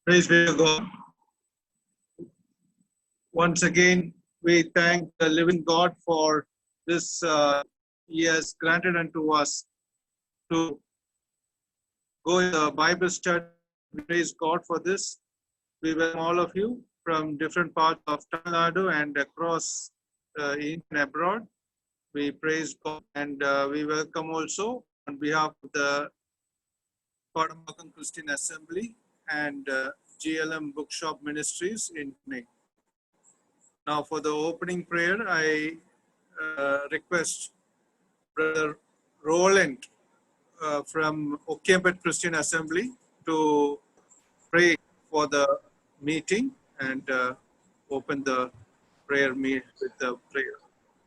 Praise be to God. Once again, we thank the living God for this He has granted unto us to go in the Bible study. Praise God for this. We welcome all of you from different parts of Tamil Nadu and across in and abroad. We praise God and we welcome also on behalf of the Kodambakkam Christian Assembly and GLM Bookshop Ministries in Pune. Now for the opening prayer, I request Brother Roland from Okempet Christian Assembly to pray for the meeting and open the prayer with the prayer.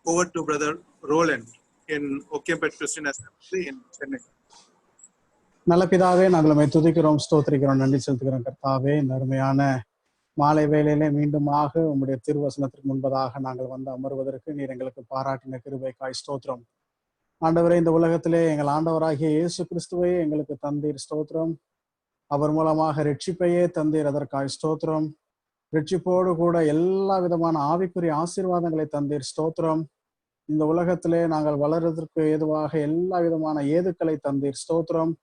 Over to Brother Roland in Okempet Christian Assembly in Chennai. நல்ல பிதாவே, நாங்கள் உம்மை துதிக்கிறோம், ஸ்தோத்திரிக்கிறோம், நன்றி செலுத்துகிறோம். கர்த்தாவே, இந்த அருமையான மாலை வேளையிலே மீண்டுமாக உம்முடைய திருவசனத்திற்கு முன்பதாக நாங்கள் வந்து அமர்வதற்கு நீர் எங்களுக்கு பாராட்டின கிருபைக்காய் ஸ்தோத்திரம். ஆண்டவரே, இந்த உலகத்திலே எங்கள் ஆண்டவராகிய இயேசு கிறிஸ்துவை எங்களுக்கு தந்தீர், ஸ்தோத்திரம். அவர் மூலமாக ரட்சிப்பையே தந்தீர், அதற்காய் ஸ்தோத்திரம். ரட்சிப்போடு கூட எல்லா விதமான ஆவிக்குரிய ஆசீர்வாதங்களை தந்தீர், ஸ்தோத்திரம். இந்த உலகத்திலே நாங்கள் வளர்வதற்கு ஏதுவாக எல்லா விதமான ஏதுக்களை தந்தீர், ஸ்தோத்திரம்.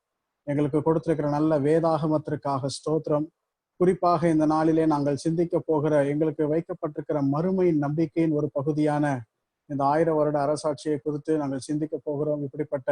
எங்களுக்கு கொடுத்திருக்கிற நல்ல வேதாகமத்திற்காக ஸ்தோத்திரம். குறிப்பாக இந்த நாளிலே நாங்கள் சிந்திக்க போகிற எங்களுக்கு வைக்கப்பட்டிருக்கிற மறுமையின் நம்பிக்கையின் ஒரு பகுதியான இந்த 1000 வருட அரசாட்சியை குறித்து நாங்கள் சிந்திக்க போகிறோம். இப்படிப்பட்ட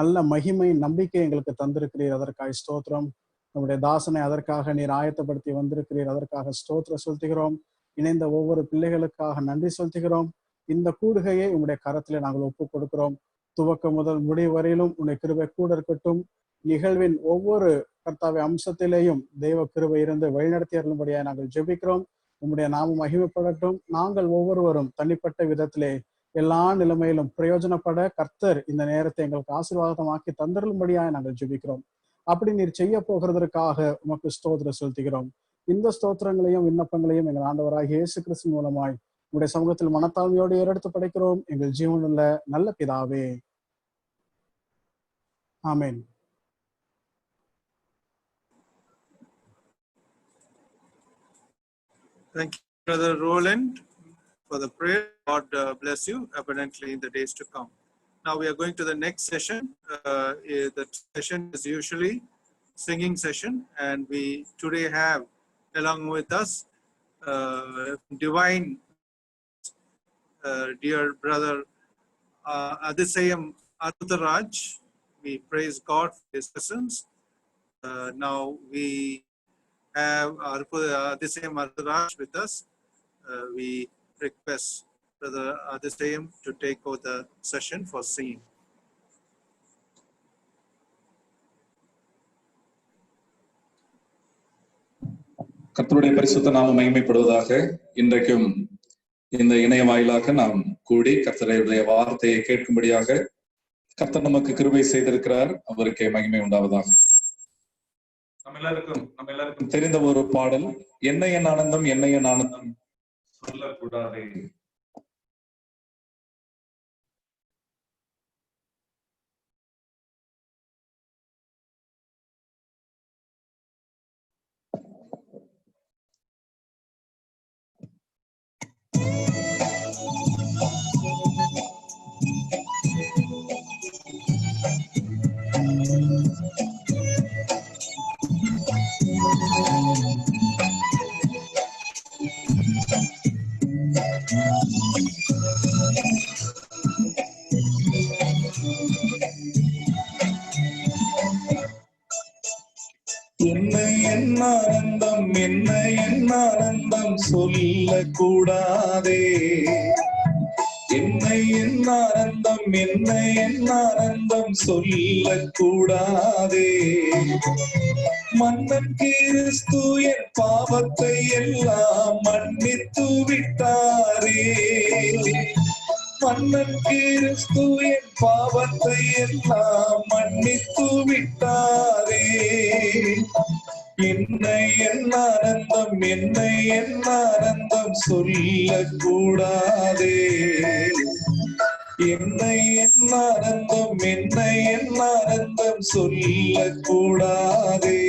நல்ல மகிமையின் நம்பிக்கை எங்களுக்கு தந்திருக்கிறீர், அதற்காக ஸ்தோத்திரம். நம்முடைய தாசனை அதற்காக நீர் ஆயத்தப்படுத்தி வந்திருக்கிறீர், அதற்காக ஸ்தோத்திரம் செலுத்துகிறோம். இணைந்த ஒவ்வொரு பிள்ளைகளுக்காக நன்றி செலுத்துகிறோம். இந்த கூடுகையை உங்களுடைய கரத்திலே நாங்கள் ஒப்புக் கொடுக்கிறோம். துவக்கம் முதல் முடிவு வரையிலும் உன்னுடைய கிருபை கூட இருக்கட்டும். நிகழ்வின் ஒவ்வொரு கர்த்தாவை அம்சத்திலேயும் தெய்வ கிருபை இருந்து வழிநடத்தி அருளும்படியாக நாங்கள் ஜெபிக்கிறோம். உம்முடைய நாமம் மகிமைப்படட்டும். நாங்கள் ஒவ்வொருவரும் தனிப்பட்ட விதத்திலே எல்லா நிலைமையிலும் பிரயோஜனப்பட கர்த்தர் இந்த நேரத்தை எங்களுக்கு ஆசீர்வாதமாக்கி தந்தருளும்படியாக நாங்கள் ஜெபிக்கிறோம். அப்படி நீர் செய்ய போகிறதற்காக உமக்கு ஸ்தோத்திரம் செலுத்துகிறோம். இந்த ஸ்தோத்திரங்களையும் விண்ணப்பங்களையும் எங்கள் ஆண்டவராகிய இயேசு கிறிஸ்து மூலமாய் உங்களுடைய சமூகத்தில் மனத்தாழ்மையோடு ஏறெடுத்து படைக்கிறோம், எங்கள் ஜீவனுள்ள நல்ல பிதாவே, ஆமென். Thank you, Brother Roland, for the prayer. God bless you abundantly in the days to come. Now we are going to the next session. The session is usually singing session, and we today have along with us divine dear brother Adisayam Arutharaj. We praise God for his presence. Now we have Adisayam Arutharaj with us. We request Brother Adisayam to take over the session for singing. கர்த்தருடைய பரிசுத்த நாமம் மகிமைப்படுவதாக. இன்றைக்கும் இந்த இணைய வாயிலாக நாம் கூடி கர்த்தருடைய வார்த்தையை கேட்கும்படியாக கர்த்தர் நமக்கு கிருபை செய்திருக்கிறார். அவருக்கே மகிமை உண்டாவதாக. நம்ம எல்லாருக்கும் தெரிந்த ஒரு பாடல், என்ன என் ஆனந்தம், என்ன என் ஆனந்தம் சொல்லக்கூடாதே. என்ன என் ஆனந்தம், என்ன என் ஆனந்தம் சொல்லக்கூடாதே. என்ன என் ஆனந்தம், என்ன என் ஆனந்தம் சொல்லக்கூடாதே. மன்னன் கிறிஸ்து என் பாவத்தை எல்லாம் மன்னித்து விட்டாரே. மன்னன் கிறிஸ்து என் பாவத்தை எல்லாம் மன்னித்து விட்டாரே. என்ன என் ஆனந்தம், என்ன என் ஆனந்தம் சொல்லக்கூடாதே. என்ன என் ஆனந்தம், என்ன என் ஆனந்தம் சொல்லக்கூடாதே.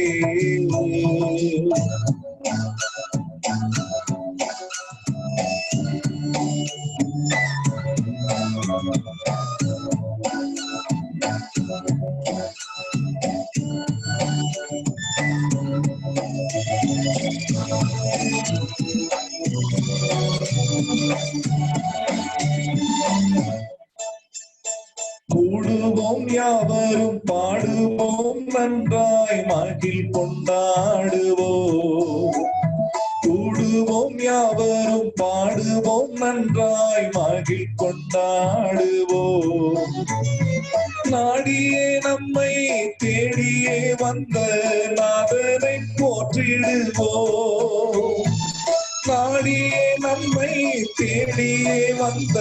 கூடுவோம் நன்றாய் மகிழ் கொண்டாடுவோம். கூடுவோம் யாவரும் பாடுவோம் நன்றாய் மகிழ் கொண்டாடுவோம். நாடியே நம்மை தேடியே வந்த நாதனை போற்றிடுவோம். நாடியே நம்மை தேடியே வந்த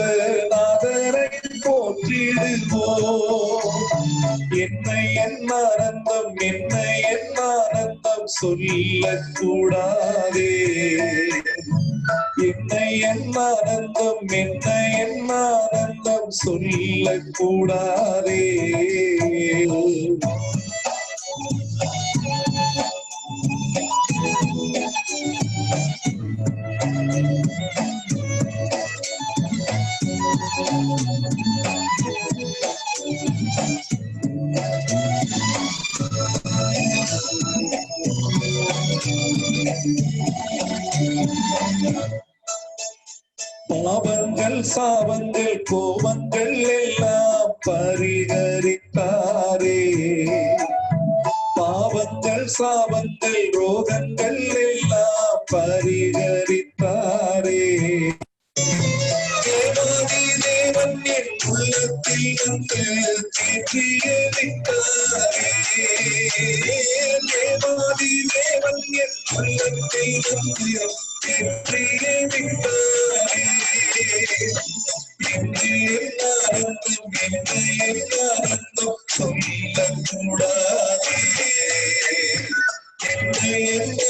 நாதனை போற்றிடுவோம். என்னை என்ன ஆனந்தம், என்னை என்ன ஆனந்தம் சொல்லக்கூடாதே. என்னை என்ன ஆனந்தம், என்னை என்ன ஆனந்தம் சொல்லக்கூடாதே. பாவங்கள் சாபங்கள் கோபங்கள் எல்லாம் பரிகரித்தாரே. பாவங்கள் சாபங்கள் ரோகங்கள் எல்லாம் பரிகரித்தாரே. தேவாதி தேவன் என் உள்ளத்தில் வந்து தேற்றியே விட்டாரே. தேவாதி தேவன் என் உள்ளத்தில் வந்து தேற்றியே விட்டாரே. என்னை ஆனந்தம், என்னை ஆனந்தம் சொல்லக்கூடாதே. என்னை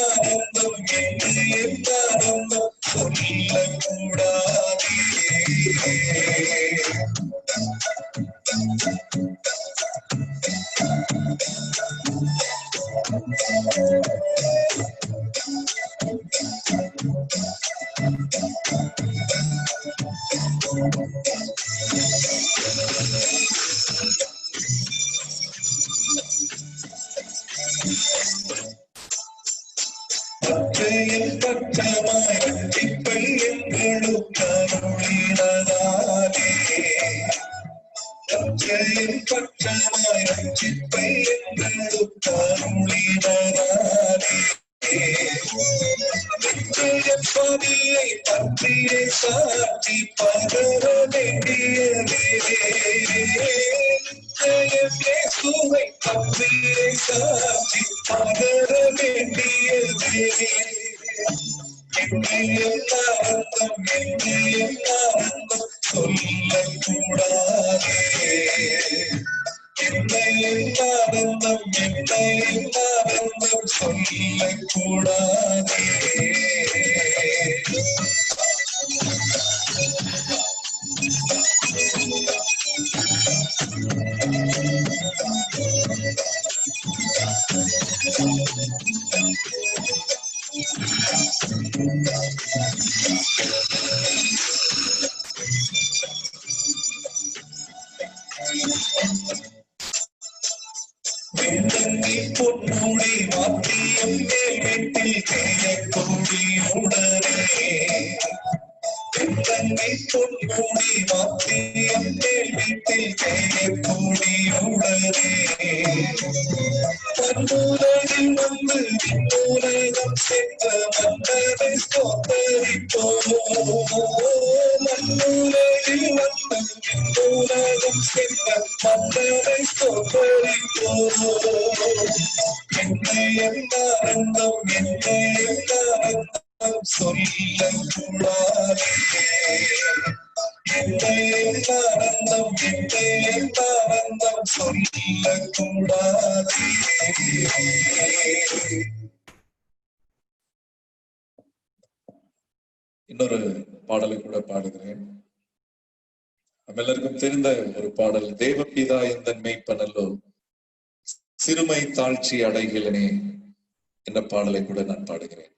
ஆனந்தம், என்னை ஆனந்தம் சொல்லக்கூடாதே. பச்சையில் பச்சமாய் ரட்சிப்பை எங்களுக்கு அருளினதாலே. பச்சையில் பச்சமாய் ரட்சிப்பை எங்களுக்கு அருளினதாலே. நிச்சயப்பதியை பற்றியே சாட்சி பகர வேண்டியதே. நிச்சயேசுவை பற்றியே சாட்சி பகர வேண்டியதே. என்னை ஆனந்தம், என்னை ஆனந்தம் சொல்லக்கூடாதே. என்னை ஆனந்தம், என்னை ஆனந்தம் சொல்லக்கூடாதே. வெள்ளங்கி பொன்னூடி வாத்தியம் மேல் வீட்டில் கையக்கூடி உடனே. வெள்ளங்கை பொன்னூடி வாத்தியம் மேல் வீட்டில் கையக்கூடி உடனே. மண்ணுலகில் வந்து விண்ணுலகம் சென்ற மன்னரை ஸ்தோத்தரிப்போம். மண்ணுலகில் வந்து விண்ணுலகம் சென்ற மன்னரை ஸ்தோத்தரிப்போம். என்னை ஆனந்தம், என்னை ஆனந்தம் சொல்லக்கூடாதே. என்னை ஆனந்தம், என்னை ஆனந்தம் சொல்லக்கூடாதே. இன்னொரு பாடலை கூட பாடுகிறேன். நம்ம எல்லாருக்கும் தெரிந்த ஒரு பாடல், தேவபிதா எந்த மெய்ப்பனல்லோ சிறுமை தாழ்ச்சி அடைகிறனே என்ற பாடலை கூட நான் பாடுகிறேன்.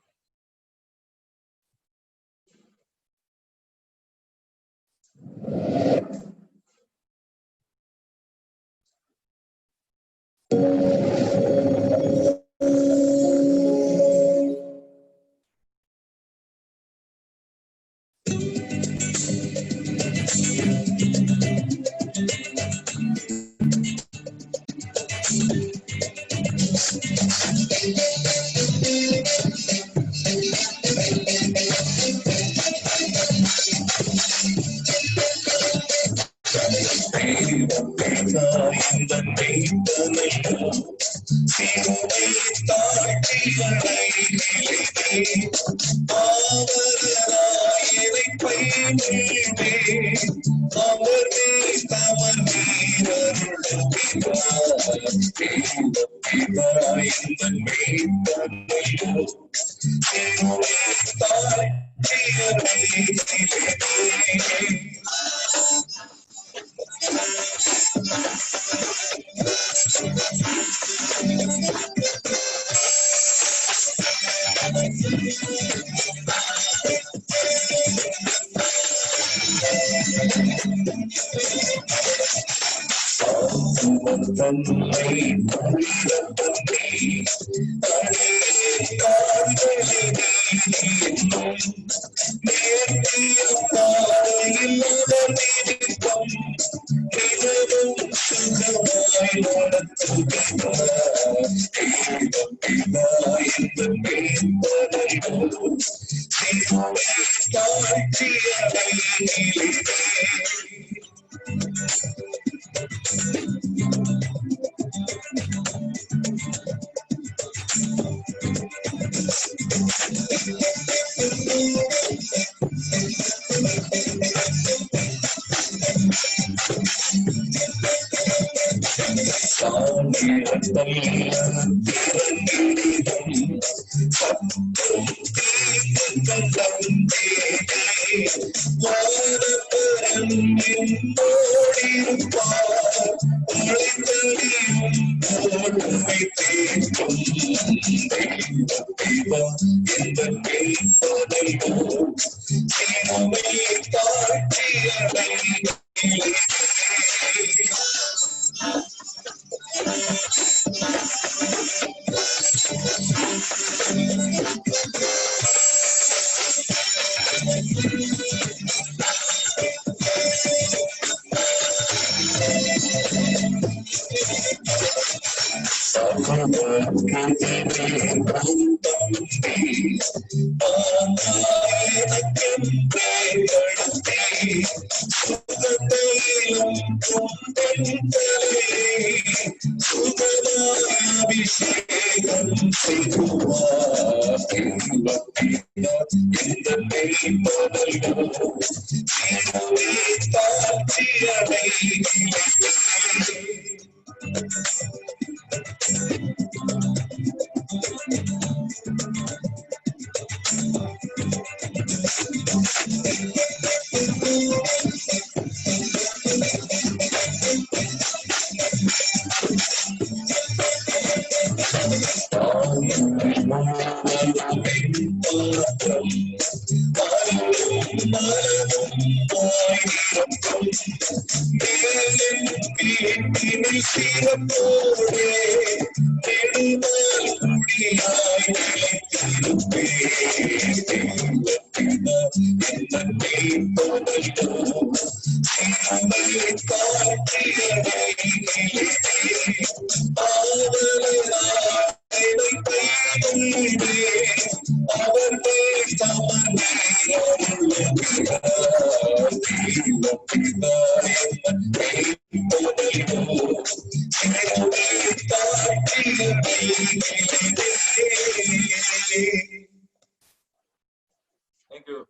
Thank you.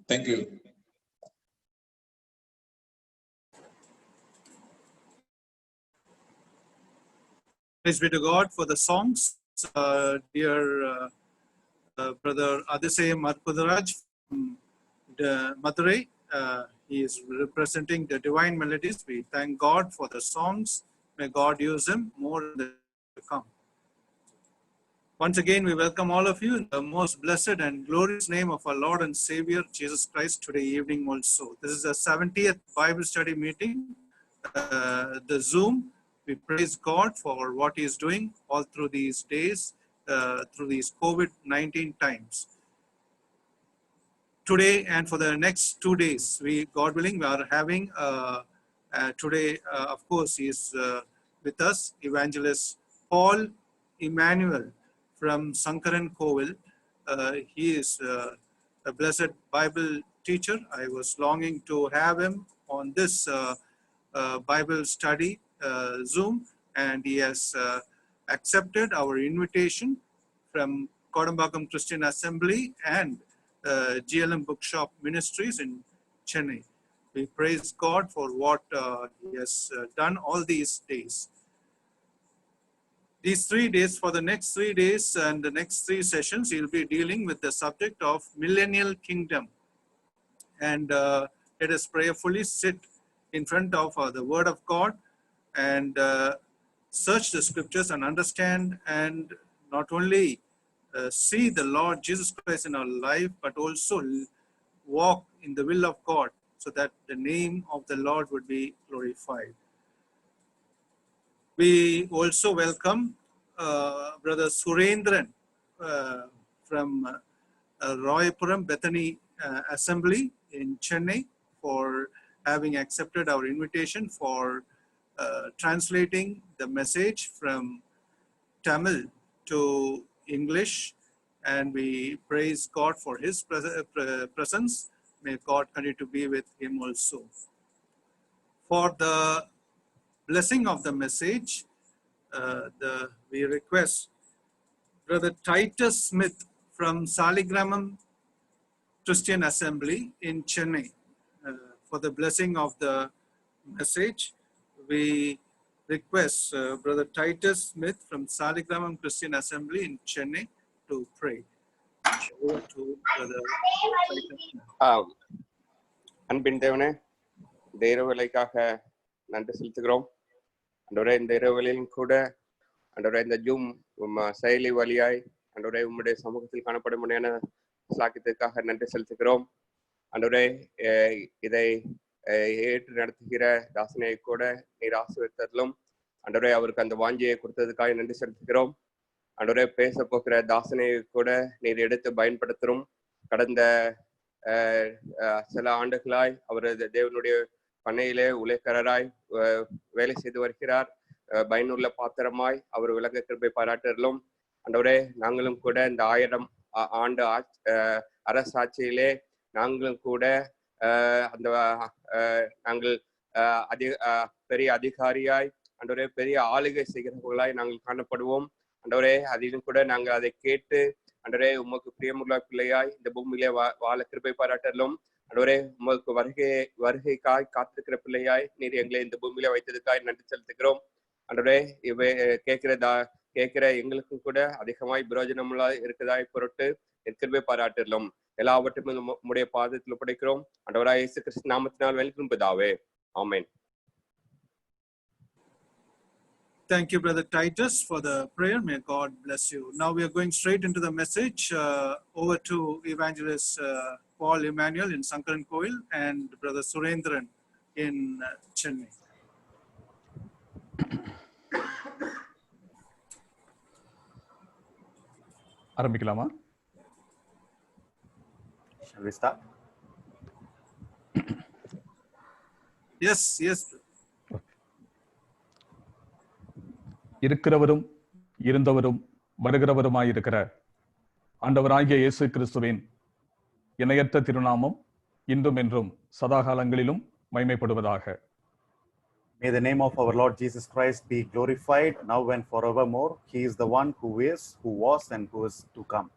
Thank you. Praise be to God for the songs. Dear Brother Adisay Marpudaraj from Madurai, he is representing the Divine Melodies. We thank God for the songs. May God use him more in the to come. Once again, we welcome all of you in the most blessed and glorious name of our Lord and Savior, Jesus Christ, today evening also. This is the 70th Bible study meeting, the Zoom. We praise God for what he is doing all through these days, through these COVID-19 times. Today and for the next 2 days, God willing, we are having today, of course, he is with us, Evangelist Paul Emmanuel from Sankaran Kovil. He is a blessed Bible teacher. I was longing to have him on this Bible study Zoom, and he has accepted our invitation from Kodambakam Christian Assembly and GLM Bookshop Ministries in Chennai. We praise God for what He has done all these days. These 3 days, for the next 3 days and the next 3 sessions, He'll be dealing with the subject of millennial kingdom. And let us prayerfully sit in front of the Word of God and search the scriptures and understand, and not only see the Lord Jesus Christ in our life, but also walk in the will of God so that the name of the Lord would be glorified. We also welcome Brother Surendran from Royapuram Bethany Assembly in Chennai for having accepted our invitation for translating the message from Tamil to English, and we praise God for his presence. May God continue to be with him also. For the blessing of the message, we request Brother Titus Smith from Saligramam Christian Assembly in Chennai. For the blessing of the message, we request Brother Titus Smith from Saligramam Christian Assembly in Chennai to pray. Over to Brother Titus Smith. அன்பின் தேவனே, இந்த இரவுகளுக்காக நன்றி செலுத்துகிறோம். அன்றைய இந்த இரவுகளிலும் கூட அன்றைய இந்த ஜூம் செயலி வழியாய் அன்றைய உம்முடைய சமூகத்தில் காணப்படும் சாக்கியத்திற்காக நன்றி செலுத்துகிறோம். அன்றைய இதை ஏற்று நடத்துகிற தாசனை கூட நீர் ஆசீர்வதித்ததிலும் அன்றைய அவருக்கு அந்த வாஞ்சியை கொடுத்ததுக்காக நன்றி செலுத்துகிறோம். அன்றைய பேச போகிற தாசனை கூட நீர் எடுத்து பயன்படுத்தும். கடந்த சில ஆண்டுகளாய் அவர் தேவனுடைய பண்ணையிலே உழைக்கராய் வேலை செய்து வருகிறார். பயனுள்ள பாத்திரமாய் அவர் விளங்க கிருபை பாராட்டலும். அன்றைய நாங்களும் கூட இந்த 1000 ஆண்டு அரசாட்சியிலே நாங்களும் கூட அந்த நாங்கள் பெரிய அதிகாரியாய் அன்றைய பெரிய ஆளுகை செய்கிறவர்களாய் நாங்கள் காணப்படுவோம். அன்றைய அதிலும் கூட நாங்கள் அதை கேட்டு அன்றைய உமக்கு பிரியமுள்ள பிள்ளையாய் இந்த பூமியிலே வாழ கிருபை பாராட்டலும். அன்றைய உமக்கு வருகைக்காய் காத்திருக்கிற பிள்ளையாய் நீர் எங்களை இந்த பூமியில வைத்ததுக்காய் நன்றி செலுத்துகிறோம். அன்றைய இவை கேட்கிற எங்களுக்கும் கூட அதிகமாய் பிரயோஜனமுள்ள இருக்குதாய் பொருட்டு கிருபை பாராட்டலும். எல்லாவற்றும் உம்முடைய பாதத்தில் ஒப்படைக்கிறோம். ஆண்டவராய் இயேசு கிறிஸ்து நாமத்தினால் வேண்டிக் பிதாவே, ஆமென். Thank you, Brother Titus, for the prayer. May God bless you. Now we are going straight into the message. Over to Evangelist Paul Emmanuel in Sankaran Koil and Brother Surendran in Chennai. ஆரம்பிக்கலாமா? Shall we start? Yes. இருக்கிறவரும் இருந்தவரும் வருகிறவருமாயிருக்கிற ஆண்டவராகிய இயேசு கிறிஸ்துவின் இணையற்ற திருநாமம் இன்றும் என்றும் சதாகாலங்களிலும் மகிமைப்படுவதாக. May the name of our Lord Jesus Christ be glorified now and forevermore. He is the one who is, who was, and who is to come.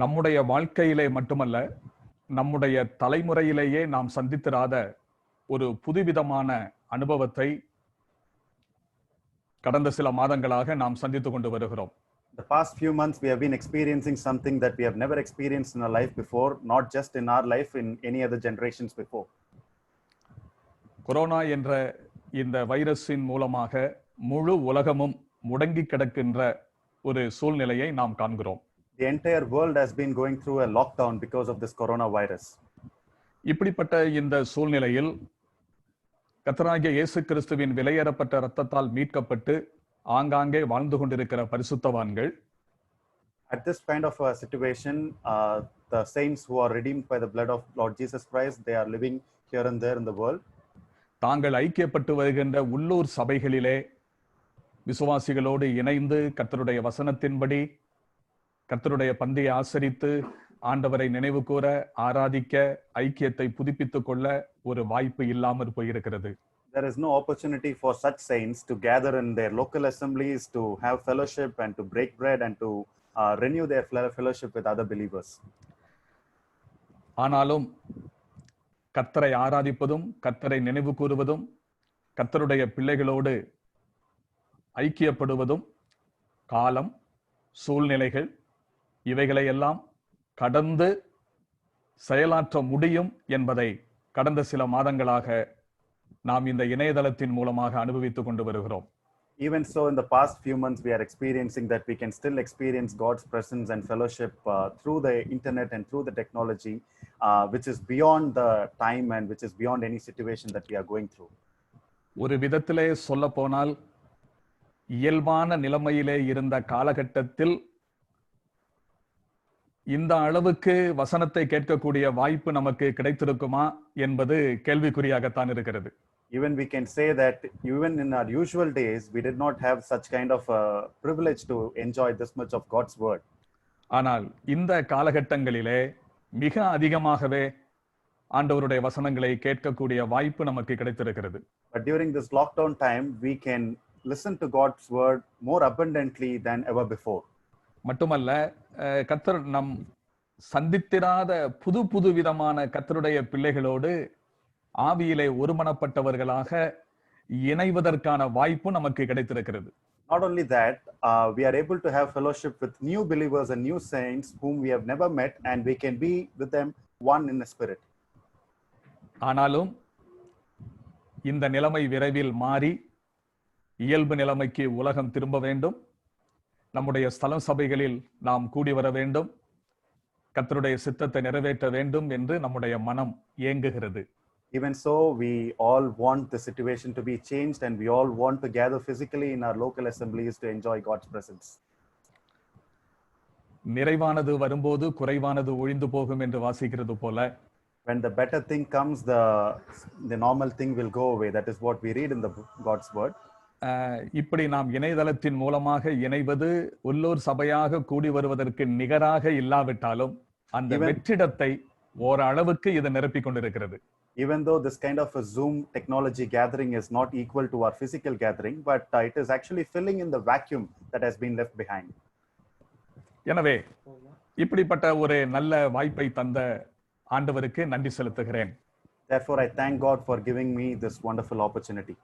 நம்முடைய வாழ்க்கையிலே மட்டுமல்ல, நம்முடைய தலைமுறையிலேயே நாம் சந்தித்திராத ஒரு புதுவிதமான அனுபவத்தை கடந்த சில மாதங்களாக நாம் சந்தித்துக் கொண்டு வருகிறோம். The past few months we have been experiencing something that we have never experienced in our life before, not just in our life, in any other generations before. Corona என்ற இந்த வைரஸின் மூலமாக முழு உலகமும் முடங்கி கிடக்கின்ற ஒரு சூழ்நிலையை நாம் காண்கிறோம். The entire world has been going through a lockdown because of this coronavirus. இப்படிப்பட்ட இந்த சூழ்நிலையில் கர்த்தராகிய இயேசு கிறிஸ்துவின் விலையேறப்பட்ட இரத்தத்தால் மீட்கப்பட்டு ஆங்காங்கே வாழ்ந்து கொண்டிருக்கிற பரிசுத்தவான்கள், At this kind of a situation, the saints who are redeemed by the blood of Lord Jesus Christ, they are living here and there in the world. தாங்கள் ஐக்கியப்பட்டு வருகின்ற உள்ளூர் சபைகளிலே விசுவாசிகளோடு இணைந்து கர்த்தருடைய வசனத்தின்படி கர்த்தருடைய பந்தியை ஆசரித்து ஆண்டவரை நினைவு கூற, ஆராதிக்க, ஐக்கியத்தை புதுப்பித்துக் கொள்ள ஒரு வாய்ப்பு இல்லாமற் போயிருக்கிறது. There is no opportunity for such saints to gather in their local assemblies, to have fellowship and to break bread and to renew their fellowship with other believers. ஆனாலும் கர்த்தரை ஆராதிப்பதும் கர்த்தரை நினைவு கூறுவதும் கர்த்தருடைய பிள்ளைகளோடு ஐக்கியப்படுவதும் காலம், சூழ்நிலைகள் இவைகளை எல்லாம் கடந்து செயலாற்ற முடியும் என்பதை கடந்த சில மாதங்களாக நாம் இந்த இணையதளத்தின் மூலமாக அனுபவித்துக் கொண்டு வருகிறோம். Even so, in the past few months, we are experiencing that we can still experience God's presence and fellowship through the internet and through the technology, which is beyond the time and which is beyond any situation that we are going through. ஒரு விதத்திலே சொல்ல போனால் இயல்பான நிலைமையிலே இருந்த காலகட்டத்தில் இந்த அளவுக்கு வசனத்தை கேட்கக்கூடிய வாய்ப்பு நமக்கு கிடைத்திருக்குமா என்பது கேள்விக்குறியாகத்தான் இருக்கிறது. Even we can say that even in our usual days, we did not have such kind of a privilege to enjoy this much of God's word. ஆனால் இந்த காலகட்டங்களிலே மிக அதிகமாகவே ஆண்டவருடைய வசனங்களை கேட்கக்கூடிய வாய்ப்பு நமக்கு கிடைத்திருக்கிறது. But during this lockdown time, we can listen to God's word more abundantly than ever before. மட்டுமல்ல, கர்த்தர் நம் சந்தித்திராத புது விதமான கர்த்தருடைய பிள்ளைகளோடு ஆவியிலே ஒருமனப்பட்டவர்களாக இணைவதற்கான வாய்ப்பு நமக்கு கிடைத்திருக்கிறது. Not only that, we are able to have fellowship with new believers and new saints whom we have never met, and we can be with them one in the spirit. ஆனாலும் இந்த நிலைமை விரைவில் மாறி இயல்பு நிலைமைக்கு உலகம் திரும்ப வேண்டும். நம்முடைய ஸ்தல சபைகளில் நாம் கூடி வர வேண்டும், கர்த்தருடைய சித்தத்தை நிறைவேற்ற வேண்டும் என்று நம்முடைய மனம் ஏங்குகிறது. Even so, we all want the situation to be changed, and we all want to gather physically in our local assemblies to enjoy God's presence. நிறைவானது வரும்போது குறைவானது ஒழிந்து போகும் என்று வாசிக்கிறது போல, when the better thing comes, the normal thing will go away. That is what we read in the God's word. இப்படி நாம் இணையதளத்தின் மூலமாக இணைவது உள்ளூர் சபையாக கூடி வருவதற்கு நிகராக இல்லாவிட்டாலும் அந்த வெற்றிடத்தை ஓரளவுக்கு இது நிரப்பிக் கொண்டிருக்கிறது. Even though this kind of a Zoom technology gathering is not equal to our physical gathering, but it is actually filling in the vacuum that has been left behind. எனவே இப்படிப்பட்ட ஒரு நல்ல வாய்ப்பை தந்த ஆண்டவருக்கு நன்றி செலுத்துகிறேன். Therefore, I thank God for giving me this wonderful opportunity.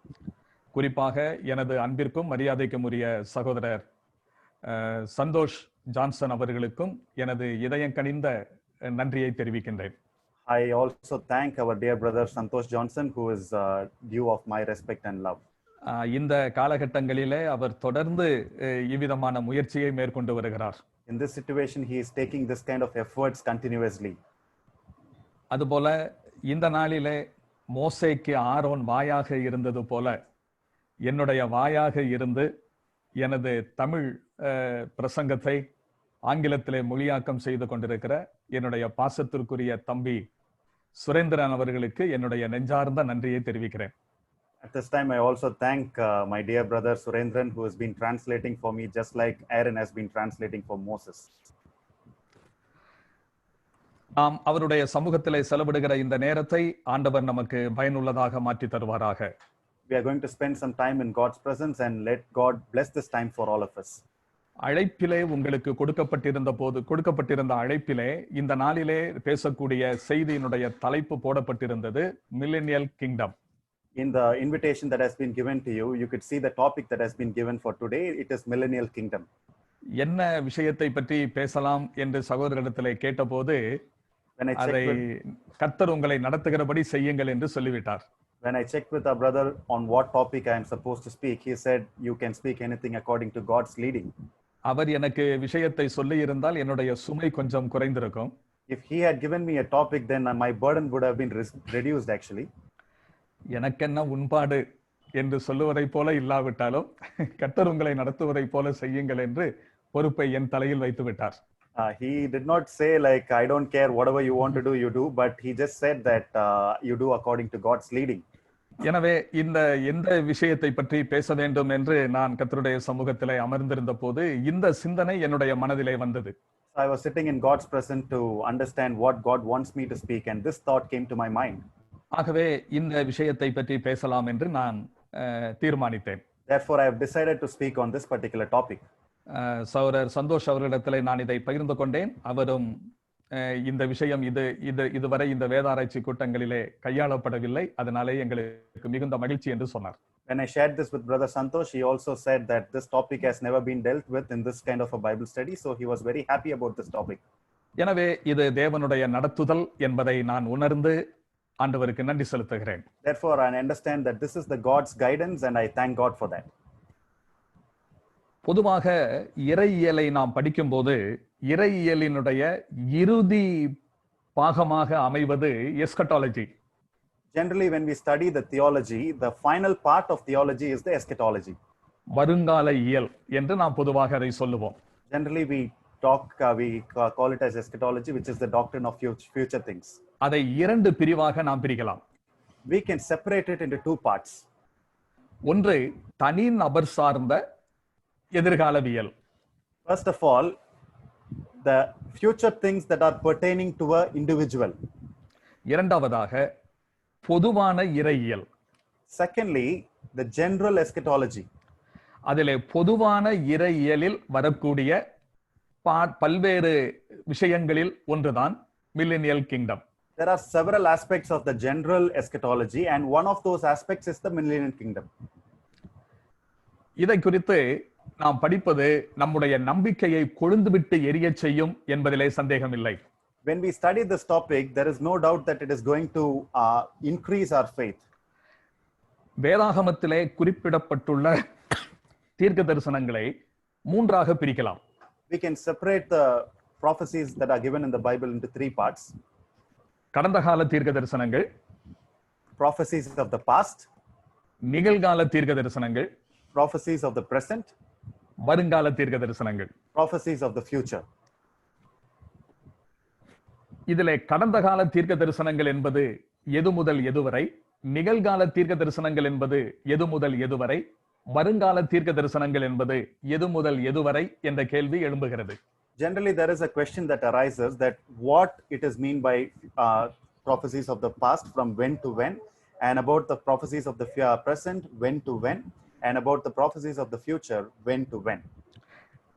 குறிப்பாக எனது அன்பிற்கும் மரியாதைக்கும் உரிய சகோதரர் சந்தோஷ் ஜான்சன் அவர்களுக்கும் எனது இதயம் கனிந்த நன்றியை தெரிவிக்கின்றேன். I also thank our dear brother Santosh Johnson, who is due of my respect and love. இந்த காலகட்டங்களிலே அவர் தொடர்ந்து இவ்விதமான முயற்சியை மேற்கொண்டு வருகிறார். In this situation, he is taking this kind of efforts continuously. அதுபோல இந்த நாளிலே மோசேக்கு ஆரோன் வாயாக இருந்தது போல என்னுடைய வாயாக இருந்து எனது தமிழ் பிரசங்கத்தை ஆங்கிலத்திலே மொழியாக்கம் செய்து கொண்டிருக்கிற என்னுடைய பாசத்திற்குரிய தம்பி சுரேந்திரன் அவர்களுக்கு என்னுடைய நெஞ்சார்ந்த நன்றியை தெரிவிக்கிறேன். At this time, I also thank my dear brother Surendran, who has been translating for me, just like Aaron has been translating for Moses. நாம் அவருடைய சமூகத்திலே செலவிடுகிற இந்த நேரத்தை ஆண்டவர் நமக்கு பயனுள்ளதாக மாற்றி தருவாராக. We are going to spend some time in God's presence, and let God bless this time for all of us. அழைப்பிலே உங்களுக்கு கொடுக்கப்பட்டிருந்த அழைப்பிலே இந்த நாளிலே பேசக்கூடிய செய்தியினுடைய தலைப்பு போடப்பட்டிருந்தது millennial kingdom. In the invitation that has been given to you, you could see the topic that has been given for today. It is millennial kingdom. என்ன விஷயத்தை பற்றி பேசலாம் என்று சகோதரரிடத்திலே கேட்டபோது அதை கர்த்தர் உங்களை நடத்துகிறபடி செய்யுங்கள் என்று சொல்லிவிட்டார். When I checked with our brother on what topic I am supposed to speak, he said, you can speak anything according to God's leading. அவர் எனக்கு விஷயத்தை சொல்லி இருந்தால் என்னுடைய சுமை கொஞ்சம் குறைந்திருக்கும். If he had given me a topic, then my burden would have been reduced actually. எனக்கென்ன உண்பாடு என்று சொல்லுவதை போல இல்லாவிட்டாலும் கர்த்தர் உங்களை நடத்துவதை போல செய்யுங்கள் என்று பொறுப்பை என் தலையில் வைத்து விட்டார். He did not say like, I don't care, whatever you want to do, you do, but he just said that you do according to God's leading. எனவே எந்த விஷயத்தை பற்றி பேச வேண்டும் என்று நான் கர்த்தருடைய சமூகத்திலே அமர்ந்திருந்த போது இந்த சிந்தனை என்னுடைய மனதிலே வந்தது. So I was sitting in God's presence to understand what God wants me to speak, and this thought came to my mind. ஆகவே இந்த விஷயத்தை பற்றி பேசலாம் என்று நான் தீர்மானித்தேன். Therefore, I have decided to speak on this particular topic. சகோதரர் சந்தோஷ் அவர்களிடத்தில் நான் இதை பகிர்ந்து கொண்டேன். அவரும் இந்த விஷயம் இதுவரை இந்த வேதாராய்ச்சி கூட்டங்களிலே கையாளப்படவில்லை, அதனாலே எங்களுக்கு மிகுந்த மகிழ்ச்சி என்று சொன்னார். When I shared this with Brother Santosh, he also said that this topic has never been dealt with in this kind of a Bible study, so he was very happy about this topic. எனவே இது தேவனுடைய நடத்துதல் என்பதை நான் உணர்ந்து ஆண்டவருக்கு நன்றி செலுத்துகிறேன். Therefore, I understand that this is the God's guidance and I thank God for that. பொதுவாக இறையியலை நாம் படிக்கும்போது இறையியலினுடைய இறுதி பாகமாக அமைவது eschatology. Generally, when we study the theology, the final part of theology is the eschatology. வருங்கால இயல் என்று நாம் பொதுவாக அதை சொல்லுவோம். Generally, we call it as eschatology, which is the doctrine of future things. அதை இரண்டு பிரிவாக நாம் பிரிக்கலாம். We can separate it into two parts. ஒன்று தனி நபர் சார்ந்த எதிர்காலவியல். First of all, the future things that are pertaining to an individual. இரண்டாவதாக பொதுவான இறையியல். Secondly, the general eschatology. அதிலே பொதுவான இறையியலில் வரக்கூடிய பல்வேறு விஷயங்களில் ஒன்றுதான் millennial kingdom. There are several aspects of the general eschatology, and one of those aspects is the millennial kingdom. இதை குறித்து நாம் படிப்பது நம்முடைய நம்பிக்கையை கொழுந்துவிட்டு எரியச் செய்யும் என்பதிலே சந்தேகமில்லை. When we study this topic, there is no doubt that it is going to increase our faith. வேதாகமத்திலே குறிப்பிடப்பட்டுள்ள தீர்க்க தரிசனங்களை மூன்றாக பிரிக்கலாம். We can separate the prophecies that are given in the Bible into three parts. கடந்த கால தீர்க்க தரிசனங்கள், prophecies of the past, நிகழ்கால தீர்க்க தரிசனங்கள், prophecies of the present, வருங்கால தீர்க்க தரிசனங்கள், prophecies of the future. இதிலே கடந்த கால தீர்க்க தரிசனங்கள் என்பது எது முதல் எதுவரை, நிகழ்கால தீர்க்க தரிசனங்கள் என்பது எது முதல் எதுவரை, வருங்கால தீர்க்க தரிசனங்கள் என்பது எது முதல் எதுவரை என்ற கேள்வி எழும்புகிறது. Generally, there is a question that arises that what it is mean by prophecies of the past, from when to when, and about the prophecies of the present, when to when, and about the prophecies of the future, when to when.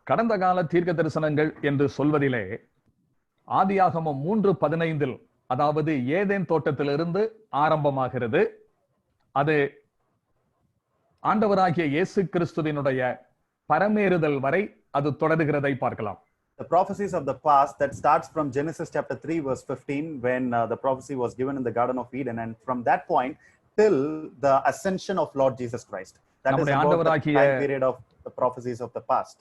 கடந்த கால தீர்க்க தரிசனங்கள் என்று சொல்வதிலே ஆதியாகமம் 3:15 அதாவது Eden தோட்டத்திலிருந்து ஆரம்பமாகிறது. அது ஆண்டவராகிய இயேசு கிறிஸ்துவினுடைய பரமேறுதல் வரை அது தொடர்கிறதை பார்க்கலாம். The prophecies of the past that starts from Genesis chapter 3 verse 15 when the prophecy was given in the Garden of Eden, and from that point till the ascension of Lord Jesus Christ. That is about the time period of the prophecies of the past.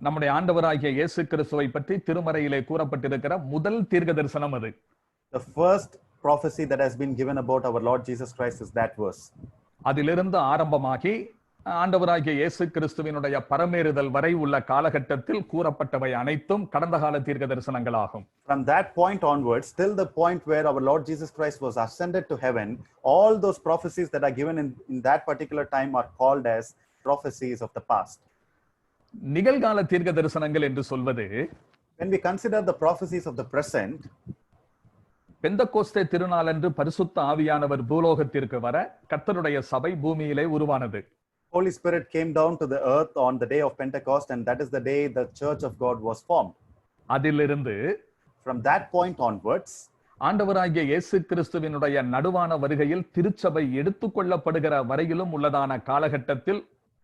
நம்முடைய ஆண்டவராகிய இயேசு கிறிஸ்துவை பற்றி திருமறையிலே கூறப்பட்டிருக்கிற முதல் தீர்க்க தரிசனம் அது. The first prophecy that has been given about our Lord Jesus Christ is that verse. அதிலிருந்து ஆரம்பமாகி ஆண்டவராகிய இயேசு கிறிஸ்துவினுடைய பரமேறுதல் வரை உள்ள காலகட்டத்தில் கூறப்பட்டவை அனைத்தும் கடந்த கால தீர்க்க தரிசனங்களாகும். From that point onwards till the point where our Lord Jesus Christ was ascended to heaven, all those prophecies that are given in that particular time are called as prophecies of the past. நிகழ்கால தீர்க்க தரிசனங்கள் என்று சொல்வது, when we consider the prophecies of the present, பெந்தெகோஸ்தே திருநாளன்று பரிசுத்த ஆவியானவர் பூலோகத்திற்கு வர கர்த்தருடைய சபை பூமியிலே உருவானது. Holy Spirit came down to the earth on the day of Pentecost, and that is the day the Church of God was formed. அதிலிருந்து from that point onwards, ஆண்டவராகிய இயேசு கிறிஸ்துவினுடைய நடுவான வருகையில் திருச்சபை எடுத்துக்கொள்ளப்படுகிற வரையிலும் உள்ளதான காலகட்டத்தில்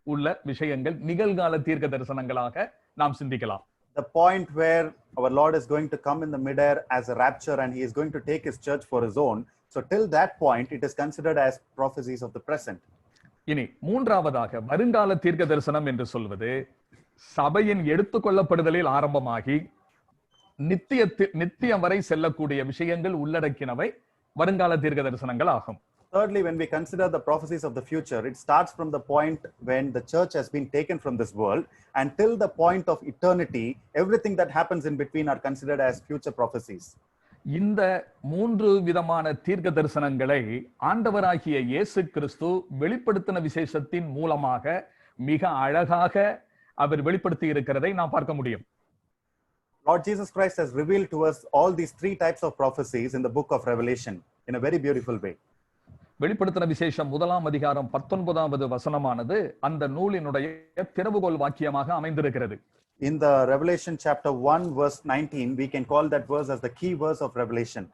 உள்ள விஷயங்கள் நிகழ்கால தீர்க்க தரிசனங்களாக நாம் சிந்திக்கலாம். The point where our Lord is going to come in the midair as a rapture and he is going to take his church for his own. So till that point, it is considered as prophecies of the present. இனி மூன்றாவதாக வருங்கால தீர்க்க தரிசனம் என்று சொல்வது சபையின் எடுத்துக்கொள்ளப்படுதலில் ஆரம்பமாகி நித்தியம் வரை செல்லக்கூடிய விஷயங்கள் உள்ளடக்கினவை வருங்கால தீர்க்க தரிசனங்கள் ஆகும். Thirdly, when we consider the prophecies of the future, it starts from the point when the church has been taken from this world, and till the point of eternity, everything that happens in between are considered as future prophecies. இந்த மூன்று விதமான தீர்க்க தரிசனங்களை ஆண்டவராகிய இயேசு கிறிஸ்து வெளிப்படுத்தின விசேஷத்தின் மூலமாக மிக அழகாக அவர் வெளிப்படுத்தி இருக்கிறதை நாம் பார்க்க முடியும். Lord Jesus Christ has revealed to us all these three types of prophecies in the book of Revelation in a very beautiful way. வெளிப்படுத்தின விசேஷம் 1ஆம் அதிகாரம் 19வது வசனமானது அந்த நூலினுடைய திறவுகோல் வாக்கியமாக அமைந்திருக்கிறது. In the Revelation chapter 1 verse 19, we can call that verse as the key verse of Revelation.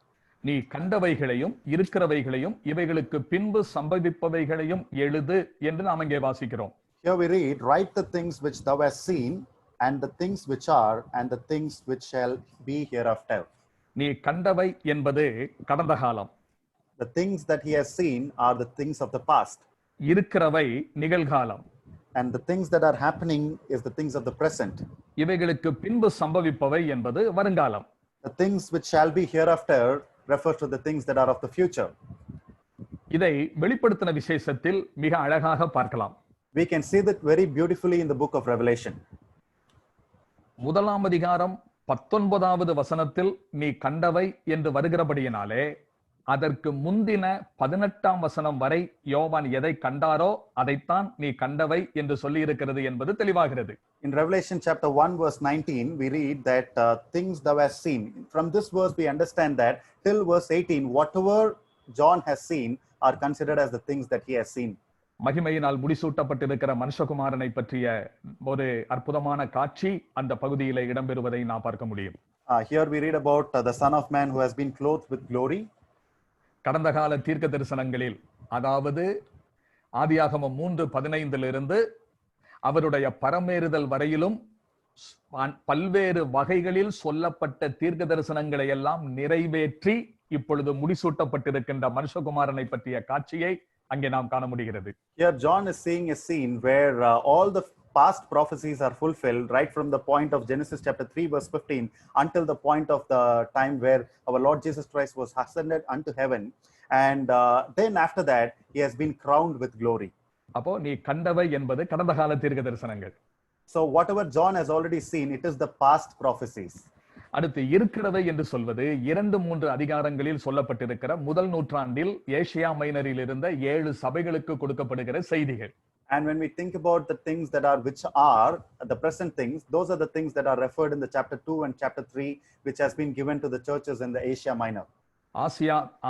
நீ கண்டவைகளையும் இருக்கிறவைகளையும் இவைகளுக்கு பின்பு சம்பவிப்பவைகளையும் எழுது என்று நாம் இங்கே வாசிக்கிறோம். Here we read, write the things which thou hast seen, and the things which are, and the things which shall be hereafter. நீ கண்டவை என்பது கடந்த காலம். The things that he has seen are the things of the past. இருக்கிறவை நிகழ்காலம். And the things that are happening is the things of the present. இவைகளுக்கு பின்பு சம்பவிப்பவை என்பது வருங்காலம். The things which shall be hereafter refers to the things that are of the future. இதை வெளிப்படுத்தின விசேஷத்தில் மிக அழகாக பார்க்கலாம். We can see that very beautifully in the book of Revelation. 1ஆம் அதிகாரம் 19வது வசனத்தில் நீ கண்டவை என்று வருகிறபடியினாலே அதற்கு முந்தின 18ஆம் வசனம் வரை யோவான் எதை கண்டாரோ அதைத்தான் நீ கண்டவை என்று சொல்லி இருக்கிறது என்பது தெளிவாகிறது. In Revelation chapter 1 verse 19, we read that things thou hast seen. From this verse we understand that till verse 18, whatever John has seen are considered as the things that he has seen. மகிமையினால் முடிசூட்டப்பட்டிருக்கிற மனுஷகுமாரனை பற்றிய ஒரு அற்புதமான காட்சி அந்த பகுதியிலே இடம்பெறுவதை நான் பார்க்க முடியும். Here we read about the Son of Man who has been clothed with glory. கடந்த கால தீர்க்க தரிசனங்களில், அதாவது ஆதியாகமம் 3:15 அவருடைய பரமேறுதல் வரையிலும் பல்வேறு வகைகளில் சொல்லப்பட்ட தீர்க்க தரிசனங்களை எல்லாம் நிறைவேற்றி இப்பொழுது முடிசூட்டப்பட்டிருக்கின்ற மனுஷகுமாரனை பற்றிய காட்சியை அங்கே நாம் காண முடிகிறது. Here John is seeing a scene where all the past prophecies are fulfilled right from the point of Genesis chapter 3 verse 15 until the point of the time where our Lord Jesus Christ was ascended unto heaven, and then after that he has been crowned with glory. அப்போ நீ கண்டவை என்பது கடந்த கால தீர்க்க தரிசனங்கள். So whatever John has already seen, it is the past prophecies. அடுத்து இருக்கிறவை என்று சொல்வது 2-3 அதிகாரங்களில் சொல்லப்பட்டிருக்கிற முதல் நூற்றாண்டில் ஏசியா மைனரில் இருந்த 7 சபைகளுக்கு கொடுக்கப்படுகிற செய்திகள். And when we think about the things that are which are the present things, those are the things that are referred in the chapter 2 and chapter 3 which has been given to the churches in the Asia Minor.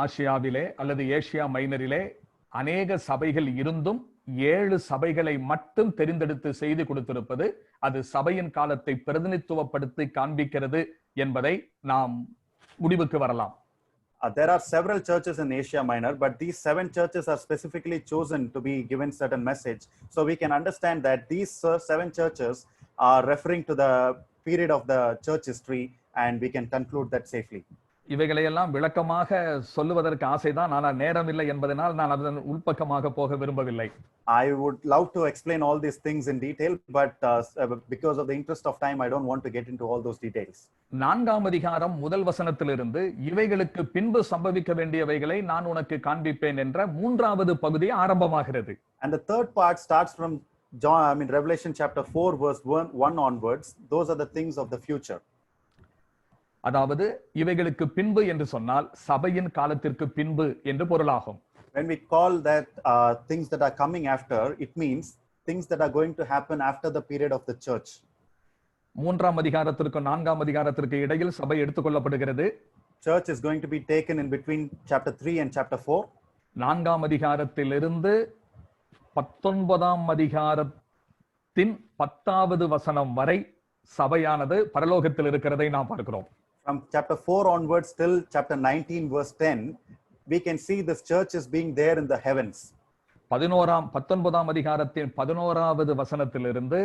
ஆசியாவிலே அல்லது Asia மைனரிலே அநேக சபைகள் இருந்தும் 7 சபைகளை மட்டும் தெரிந்தெடுத்து செய்து கொடுத்திருப்பது அது சபையின் காலத்தை பிரதிநிதித்துவப்படுத்தி காண்பிக்கிறது என்பதை நாம் முடிவுக்கு வரலாம். There are several churches in Asia Minor, but these 7 churches are specifically chosen to be given certain message. So we can understand that these 7 churches are referring to the period of the church history, and we can conclude that safely. இவைகளையெல்லாம் விளக்கமாக சொல்லுவதற்கு ஆசைதான், ஆனால் நேரம் இல்லை என்பதனால் நான் அதன் உள்பக்கமாக போக விரும்பவில்லை. I would love to explain all these things in detail, but because of the interest of time, I don't want to get into all those details. 4ஆம் அதிகாரம் முதல் வசனத்திலிருந்து இவைகளுக்கு பின்பு சம்பவிக்க வேண்டியவைகளை நான் உனக்கு காண்பிப்பேன் என்ற 3வது பகுதி ஆரம்பமாகிறது. And the third part starts from Revelation chapter 4 verse 1 onwards. Those are the things of the future. அதாவது இவைகளுக்கு பின்பு என்று சொன்னால் சபையின் காலத்திற்கு பின்பு என்று பொருளாகும். When we call that things that are coming after, it means things that are going to happen after the period of the church. 3ஆம் அதிகாரத்திற்கு 4ஆம் அதிகாரத்திற்கு இடையில் சபை எடுத்துக்கொள்ளப்படுகிறது. Church is going to be taken in between chapter 3 and chapter 4. 4ஆம் அதிகாரத்திலிருந்து 19ஆம் அதிகாரத்தின் 10வது வசனம் வரை சபையானது பரலோகத்தில் இருக்கிறதை நாம் பார்க்கிறோம். From chapter 4 onwards till chapter 19 verse 10, we can see this church is being there in the heavens. 19ஆம் அதிகாரத்தின் 11வது வசனத்திலிருந்து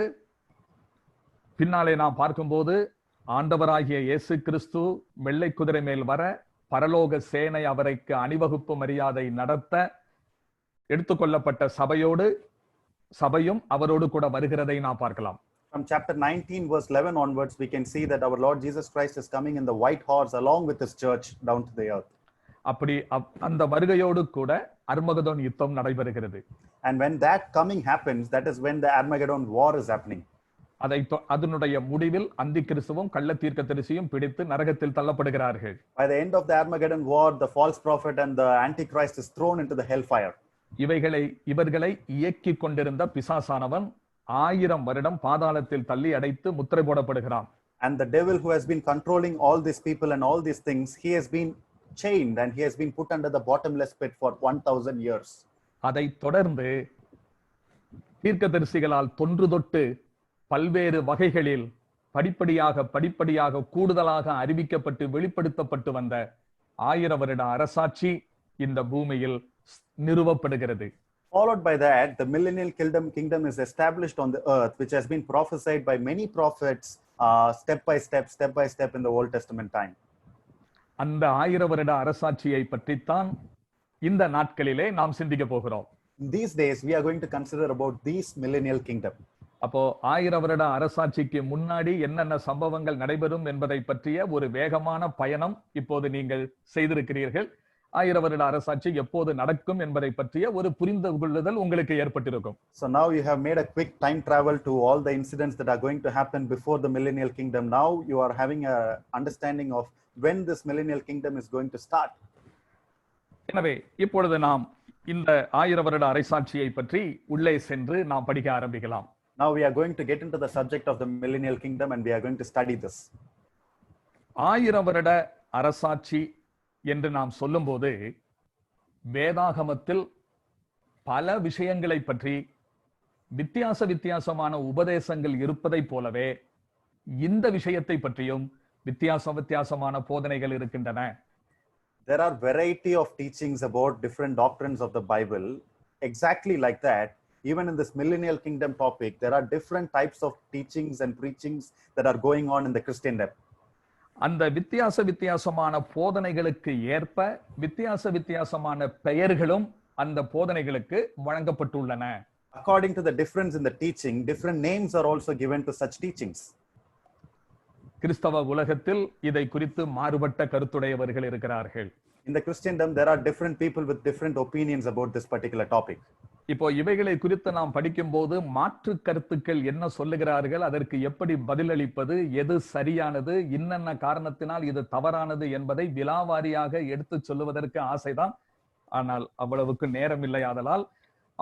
பின்னாலே நாம் பார்க்கும்போது ஆண்டவராகிய இயேசு கிறிஸ்து வெள்ளை குதிரை மேல் வர பரலோக சேனை அவருக்கு அணிவகுப்பு மரியாதை நடத்த எடுத்துக்கொள்ளப்பட்ட சபையும் அவரோடு கூட வருகிறதை நாம் பார்க்கலாம். From chapter 19 verse 11 onwards, we can see that our Lord Jesus Christ is coming in the white horse along with his church down to the earth. அப்படி அந்த வருகையோடு கூட அர்மகதோன் யுத்தம் நடைபெறுகிறது. And when that coming happens, that is when the Armageddon war is happening. அதனுடைய முடிவில் அந்தி கிறிஸ்துவும் கள்ள தீர்க்கதரிசியும் பிடித்து நரகத்தில் தள்ளப்படுகிறார்கள். By the end of the Armageddon war, the false prophet and the antichrist is thrown into the hellfire. இவர்களை இயக்கிக் கொண்டிருந்த பிசாசானவன் 1000 வருடம் பாதாளத்தில் தள்ளி அடைத்து முத்திரை போடப்படுகிறான். And the devil who has been controlling all these people and all these things, he has been chained and he has been put under the bottomless pit for 1000 years. அதை தொடர்ந்து தீர்க்கதரிசிகளால் தொன்று தொட்டு பல்வேறு வகைகளில் படிப்படியாக கூடுதலாக அறிவிக்கப்பட்டு வெளிப்படுத்தப்பட்டு வந்த 1000 வருட அரசாட்சி இந்த பூமியில் நிறுவப்படுகிறது. Followed by that, the millennial kingdom is established on the earth, which has been prophesied by many prophets step by step in the Old Testament time. அந்த 1000 வருட அரசாட்சியை பற்றித்தான் இந்த நாட்களிலே நாம் சிந்திக்க போகிறோம். These days we are going to consider about this millennial kingdom. அப்போ 1000 வருட அரசாட்சிக்கு முன்னாடி என்னென்ன சம்பவங்கள் நடைபெறும் என்பதை பற்றிய ஒரு வேகமான பயணம் இப்போது நீங்கள் செய்திருக்கிறீர்கள். 1000 வருட அரசாட்சி எப்போது நடக்கும் என்பதை பற்றிய ஒரு புரிந்து கொள்ளுதல் உங்களுக்கு ஏற்பட்டிருக்கும். So now you have made a quick time travel to all the incidents that are going to happen before the millennial kingdom. Now you are having a understanding of when this millennial kingdom is going to start. எனவே இப்பொழுது நாம் இந்த 1000 வருட அரசாட்சியை பற்றி உள்ளே சென்று நாம் படிக்க ஆரம்பிக்கலாம். Now we are going to get into the subject of the millennial kingdom and we are going to study this. 1000 வருட அரசாட்சி என்று நாம் சொல்லும்போது வேதாகமத்தில் பல விஷயங்களை பற்றி வித்தியாசமான உபதேசங்கள் இருப்பதை போலவே இந்த விஷயத்தை பற்றியும் வித்தியாசமான போதனைகள் இருக்கின்றன. There are variety of teachings about different doctrines of the Bible. Exactly like that, even in this millennial kingdom topic, there are different types of teachings and preachings that are going on in the Christendom. அந்த வித்தியாசமான போதனைகளுக்கு ஏற்ப வித்தியாசமான பெயர்களும் அந்த போதனைகளுக்கு வழங்கப்பட்டுள்ளன. According to the difference in the teaching, different names are also given to such teachings. கிறிஸ்தவ உலகத்தில் இதை குறித்து மாறுபட்ட கருத்துடையவர்கள் இருக்கிறார்கள். In the Christendom, there are different people with different opinions about this particular topic. இப்போ இவைகளை குறித்து நாம் படிக்கும்போது மாற்று கருத்துக்கள் என்ன சொல்லுகிறார்கள், அதற்கு எப்படி பதிலளிப்பது, எது சரியானது, என்னென்ன காரணத்தினால் இது தவறானது என்பதை விலாவாரியாக எடுத்து சொல்லுவதற்கு ஆசைதான். ஆனால் அவ்வளவுக்கு நேரம் இல்லை, ஆதலால்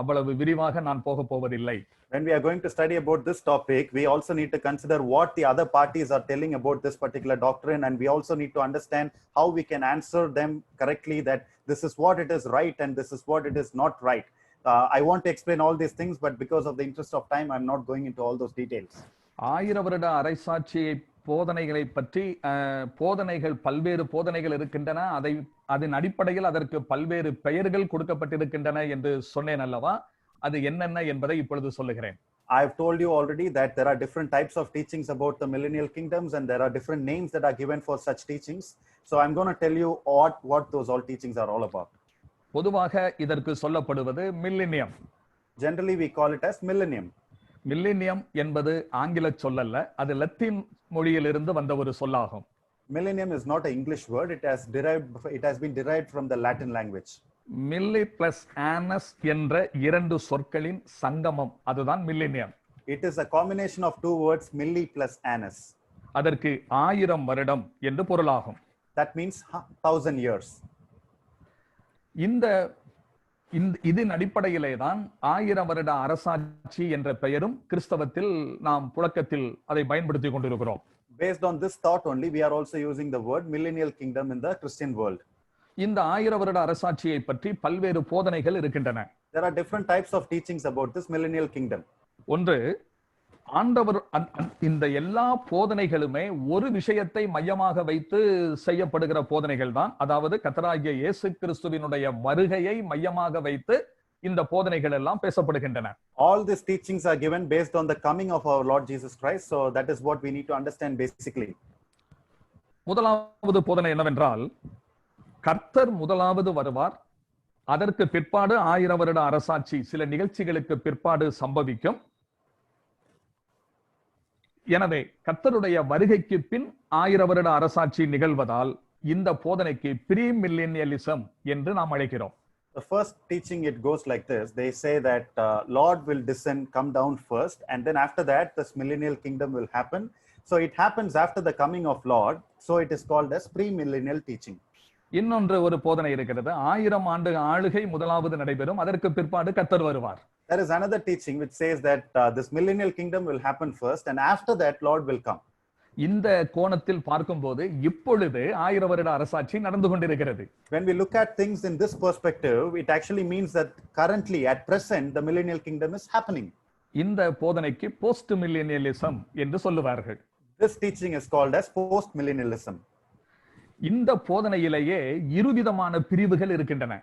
அவ்வளவு விரிவாக நான் போக போவதில்லை. When we are going to study about this topic, we also need to consider what the other parties are telling about this particular doctrine, and we also need to understand how we can answer them correctly, that this is what it is right and this is what it is not right. I want to explain all these things, but because of the interest of time, I'm not going into all those details. 1000 வருட அரசாட்சியை போதனைகளை பற்றி போதனைகள் பல்வேறு போதனைகள் இருக்கின்றன. அதன் அடிப்படையில் அதற்கு பல்வேறு பெயர்கள் கொடுக்கப்பட்டிருக்கின்றன என்று சொன்னேன் அல்லவா? அது என்னென்ன என்பதை இப்பொழுது சொல்லுகிறேன். I have told you already that there are different types of teachings about the millennial kingdoms, and there are different names that are given for such teachings. So I'm going to tell you what those all teachings are all about. பொதுவாக இதற்கு சொல்லப்படுவது millennium. Generally we call it as millennium. Millennium என்பது ஆங்கில சொல்லல்ல, அது Latin மொழியிலிருந்து வந்த ஒரு சொல்லாகும். Millennium is not an English word. It has been derived from the Latin language. மில்லி பிளஸ் ஆனஸ் என்ற இரண்டு சொற்களின் சங்கமம், அதுதான் millennium. It is a combination of two words, milli plus annus. அதற்கு 1000 வருடம் என்று பொருளாகும். That means 1000 years. இதன் அடிப்படையிலே தான் 1000 வருட அரசாட்சி என்ற பெயரும் கிறிஸ்தவத்தில் நாம் புழக்கத்தில் அதை பயன்படுத்திக் கொண்டிருக்கிறோம். Based on this thought only, we are also using the word millennial kingdom in the Christian world. இந்த 1000 வருட அரசாட்சியை பற்றி பல்வேறு போதனைகள் இருக்கின்றன. There are different types of teachings about this millennial kingdom. ஒன்று, ஆண்டவர் இந்த எல்லா போதனைகளுமே ஒரு விஷயத்தை மையமாக வைத்து செய்யப்படுகிற போதனைகள் தான். அதாவது கர்த்தராகிய இயேசு கிறிஸ்துவினுடைய வருகையை மையமாக வைத்து இந்த போதனைகள் எல்லாம் பேசப்படுகின்றன. All these teachings are given based on the coming of our Lord Jesus Christ. So that is what we need to understand basically. முதலாவது போதனை என்னவென்றால், கர்த்தர் முதலாவது வருவார், அதற்கு பிற்பாடு 1000 வருட அரசாட்சி சில நிகழ்ச்சிகளுக்கு பிற்பாடு சம்பவிக்கும். எனவே கர்த்தருடைய வருகைக்கு பின் 1000 வருட அரசாட்சி நிகழ்வதால் இந்த போதனைக்கு ப்ரீ மில்லேனியலிசம் என்று நாம் அழைக்கிறோம். The first teaching, it goes like this. They say that Lord will descend, come down first, and then after that this millennial kingdom will happen. So it happens after the coming of Lord. So it is called as pre-millennial teaching. இன்னொன்று ஒரு போதனை இருக்கிறது, 1000 ஆண்டு ஆளுகை முதலாவது நடைபெறும், அதற்கு பிற்பாடு கர்த்தர் வருவார். There is another teaching which says that this millennial kingdom will happen first, and after that Lord will come. இந்த கோணத்தில் பார்க்கும்போது இப்பொழுது 1000 வருட அரசாட்சி நடந்து கொண்டிருக்கிறது. When we look at things in this perspective, it actually means that currently, at present, the millennial kingdom is happening. இந்த போதனைக்கு post மில்லேனியலிசம் என்று சொல்லுவார்கள். This teaching is called as post-millennialism. இந்த போதனையிலேயே இருவிதமான பிரிவுகள் இருக்கின்றன.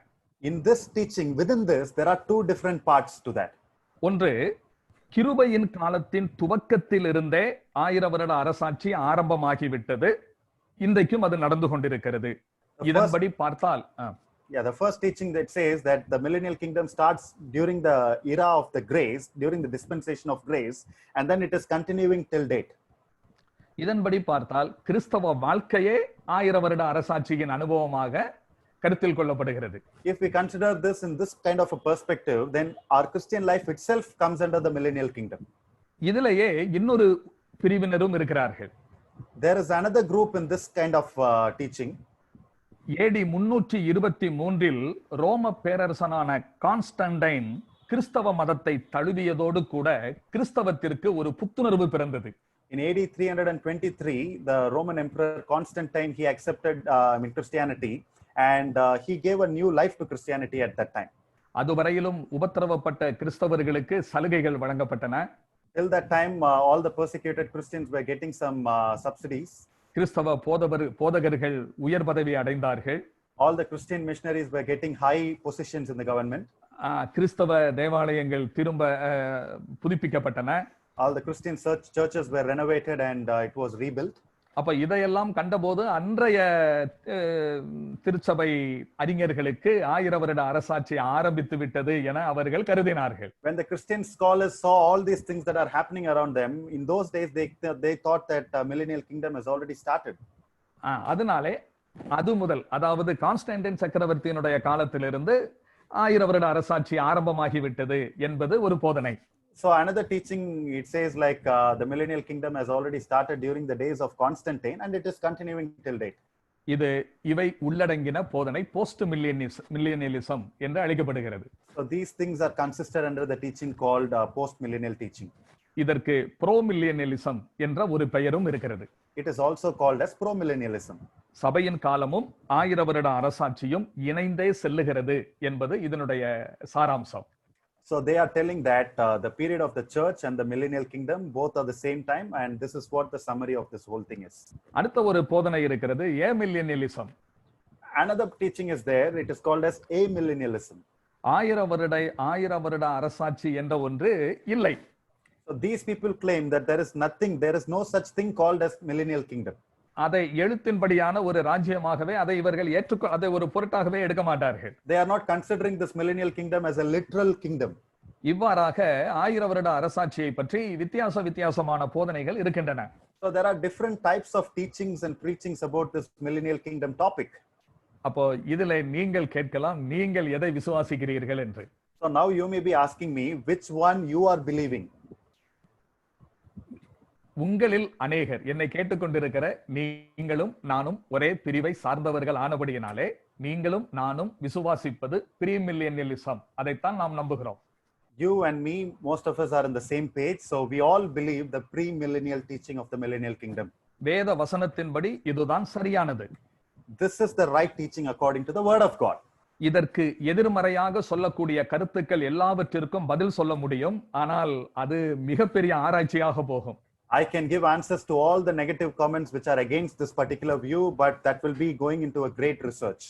In this teaching, within this, there are two different parts to that. ஒன்று, கிருபையின் காலத்தின் துவக்கத்தில் இருந்தே 1000 வருட அரசாட்சி ஆரம்பமாகிவிட்டது, இன்றைக்கும் அது நடந்து கொண்டிருக்கிறது. இதன்படி பார்த்தால் the first teaching that says that the millennial kingdom starts during the era of the grace, during the dispensation of grace, and then it is continuing till date. இதன்படி பார்த்தால் கிறிஸ்தவ வாழ்க்கையே 1000 வருட அரசாட்சியின் அனுபவமாக கருத்தில் கொள்ளப்படுகிறது. If we consider this in this kind of a perspective, then our Christian life itself comes under the millennial kingdom. இதிலேயே இன்னொரு பிரிவினரும் இருக்கிறார்கள். There is another group in this kind of teaching. AD 323 ரோம பேரரசனான கான்ஸ்டன்டைன் கிறிஸ்தவ மதத்தை தழுவியதோடு கூட கிறிஸ்தவத்திற்கு ஒரு புத்துணர்வு பிறந்தது. In AD 323, the Roman Emperor Constantine, he accepted Christianity, and he gave a new life to Christianity at that time. அதுவரையிலும் உபத்திரவப்பட்ட கிறிஸ்தவர்களுக்கு சலுகைகள் வழங்கப்பட்டன. Till that time, all the persecuted Christians were getting some subsidies. கிறிஸ்தவ போதகர்கள் உயர் பதவி அடைந்தார்கள். All the Christian missionaries were getting high positions in the government. கிறிஸ்தவ தேவாலயங்கள் திரும்ப புதுப்பிக்கப்பட்டன. All the Christian churches were renovated and it was rebuilt. அப்ப இதையெல்லாம் கண்டபோது அன்றைய திருச்சபை அறிஞர்களுக்கு 1000 வருட அரசாட்சி ஆரம்பித்து விட்டது என அவர்கள் கருதினார்கள். When the Christian scholars saw all these things that are happening around them, in those days they thought that millennial kingdom has already started. அதனாலே அது முதல், அதாவது கான்ஸ்டன்டைன் சக்கரவர்த்தியினுடைய காலத்திலிருந்து 1000 வருட அரசாட்சி ஆரம்பமாகிவிட்டது என்பது ஒரு போதனை. So another teaching, it says like the millennial kingdom has already started during the days of Constantine and it is continuing till date. இவை உள்ளடங்கின போதனை போஸ்ட் மில்லேனியலிசம் என்று அழைக்கப்படுகிறது. So these things are consisted under the teaching called post millennial teaching. இதற்கு bro மில்லேனியலிசம் என்ற ஒரு பெயரும் இருக்கிறது. It is also called as pro millennialism. சபையின் காலமும் 1000 வருட அரசாட்சியும் இணைந்தே செல்லுகிறது என்பது இதனுடைய சாராம்சம். So they are telling that the period of the church and the millennial kingdom both are the same time, and this is what the summary of this whole thing is. அடுத்த ஒரு போதனை இருக்கிறது, amillennialism. Another teaching is there, it is called as amillennialism. 1000 வருட அரசாட்சி என்ற ஒன்று இல்லை. So these people claim that there is no such thing called as millennial kingdom. அதை எழுத்தின்படியான ஒரு ராஜ்யமாகவே அதை இவர்கள் அதை ஒரு பொருட்டாகவே எடுக்க மாட்டார்கள். They are not considering this millennial kingdom as a literal kingdom. இவ்வாறாக 1000 வருட அரசாட்சியை பற்றி வித்தியாசமான போதனைகள் இருக்கின்றன. So there are different types of teachings and preachings about this millennial kingdom topic. அப்போ இதிலே நீங்கள் கேட்கலாம், நீங்கள் எதை விசுவாசிக்கிறீர்கள் என்று. So now you may be asking me which one you are believing. உங்களில் அநேகர், என்னை கேட்டுக்கொண்டிருக்கிற நீங்களும் நானும் ஒரே பிரிவை சார்ந்தவர்கள் ஆனபடியினாலே நீங்களும் நானும் விசுவாசிப்பது ப்ரீமில்லேனியலிசம், அதைத்தான் நாம் நம்புகிறோம். You and me, most of us are on the same page, so we all believe the pre-millennial teaching of the millennial kingdom. வேத வசனத்தின்படி இதுதான் சரியானது. This is the right teaching according to the word of God. இதற்கு எதிர்மறையாக சொல்லக்கூடிய கருத்துக்கள் எல்லாவற்றிற்கும் பதில் சொல்ல முடியும், ஆனால் அது மிகப்பெரிய ஆராய்ச்சியாக போகும். I can give answers to all the negative comments which are against this particular view, but that will be going into a great research.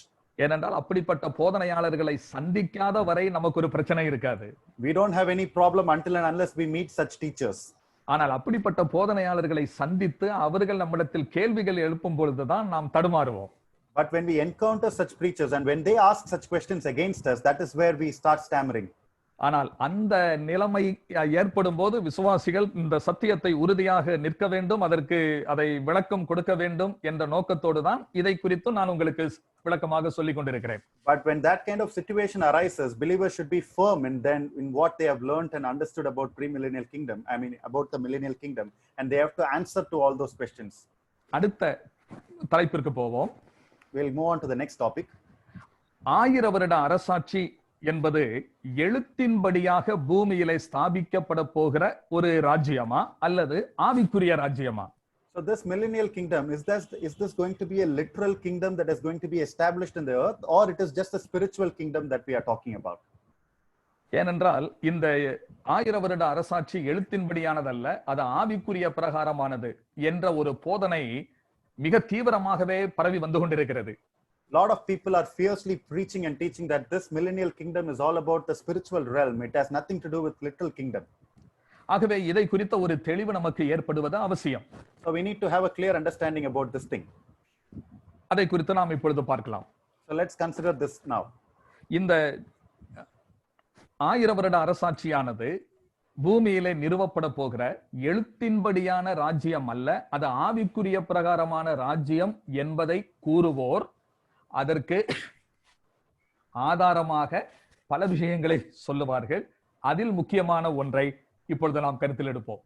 ஏனென்றால் அப்படிப்பட்ட போதனையாளர்களை சந்திக்காத வரை நமக்கு ஒரு பிரச்சனை இருக்காது. We don't have any problem until and unless we meet such teachers. ஆனால் அப்படிப்பட்ட போதனையாளர்களை சந்தித்து அவர்கள் நம்மிடத்தில் கேள்விகள் எழுப்பும் பொழுதுதான் நாம் தடுமாறுவோம். But when we encounter such preachers and when they ask such questions against us, that is where we start stammering. ஆனால் அந்த நிலைமை ஏற்படும் போது விசுவாசிகள் இந்த சத்தியத்தை உறுதியாக நிற்க வேண்டும், அதற்கு அதை விளக்கம் கொடுக்க வேண்டும் என்ற நோக்கத்தோடு தான் இதை குறித்து நான் உங்களுக்கு விளக்கமாக சொல்லிக் கொண்டிருக்கிறேன். But when that kind of situation arises, believers should be firm in what they have learned and understood about pre-millennial kingdom, about the millennial kingdom, and they have to answer to all those questions. அடுத்த தலைப்பிற்கு போவோம். We'll move on to the next topic. 1000 வருட அரசாட்சி என்பது எழுத்தின்படியாக பூமியிலே ஸ்தாபிக்கப்பட போகிற ஒரு ராஜ்யமா அல்லது ஆவிக்குரிய ராஜ்யமா? So this millennial kingdom, is this going to be a literal kingdom that is going to be established in the earth, or it is just a spiritual kingdom that we are talking about? ஏனென்றால் இந்த 1000 வருட அரசாட்சி எழுத்தின்படியானதல்ல, அது ஆவிக்குரிய பிரகாரமானது என்ற ஒரு போதனை மிக தீவிரமாகவே பரவி வந்து கொண்டிருக்கிறது. A lot of people are fiercely preaching and teaching that this millennial kingdom is all about the spiritual realm. It has nothing to do with literal kingdom. ஆகவே இதை குறித்த ஒரு தெளிவு நமக்கு ஏற்படுவது அவசியம். So we need to have a clear understanding about this thing. அதை குறித்து நாம் இப்பொழுது பார்க்கலாம். So let's consider this now. இந்த 1000 வருட அரசாட்சியானது பூமியிலே நிறுவப்பட போகிற எழுத்தின்படியான ராஜ்யம் அல்ல, அது ஆவிக்குரிய பிரகாரமான ராஜ்யம் என்பதை கூறுவோர் அதற்கு ஆதாரமாக பல விஷயங்களை சொல்லுவார்கள். அதில் முக்கியமான ஒன்றை இப்பொழுது நாம் கருத்தில் எடுப்போம்.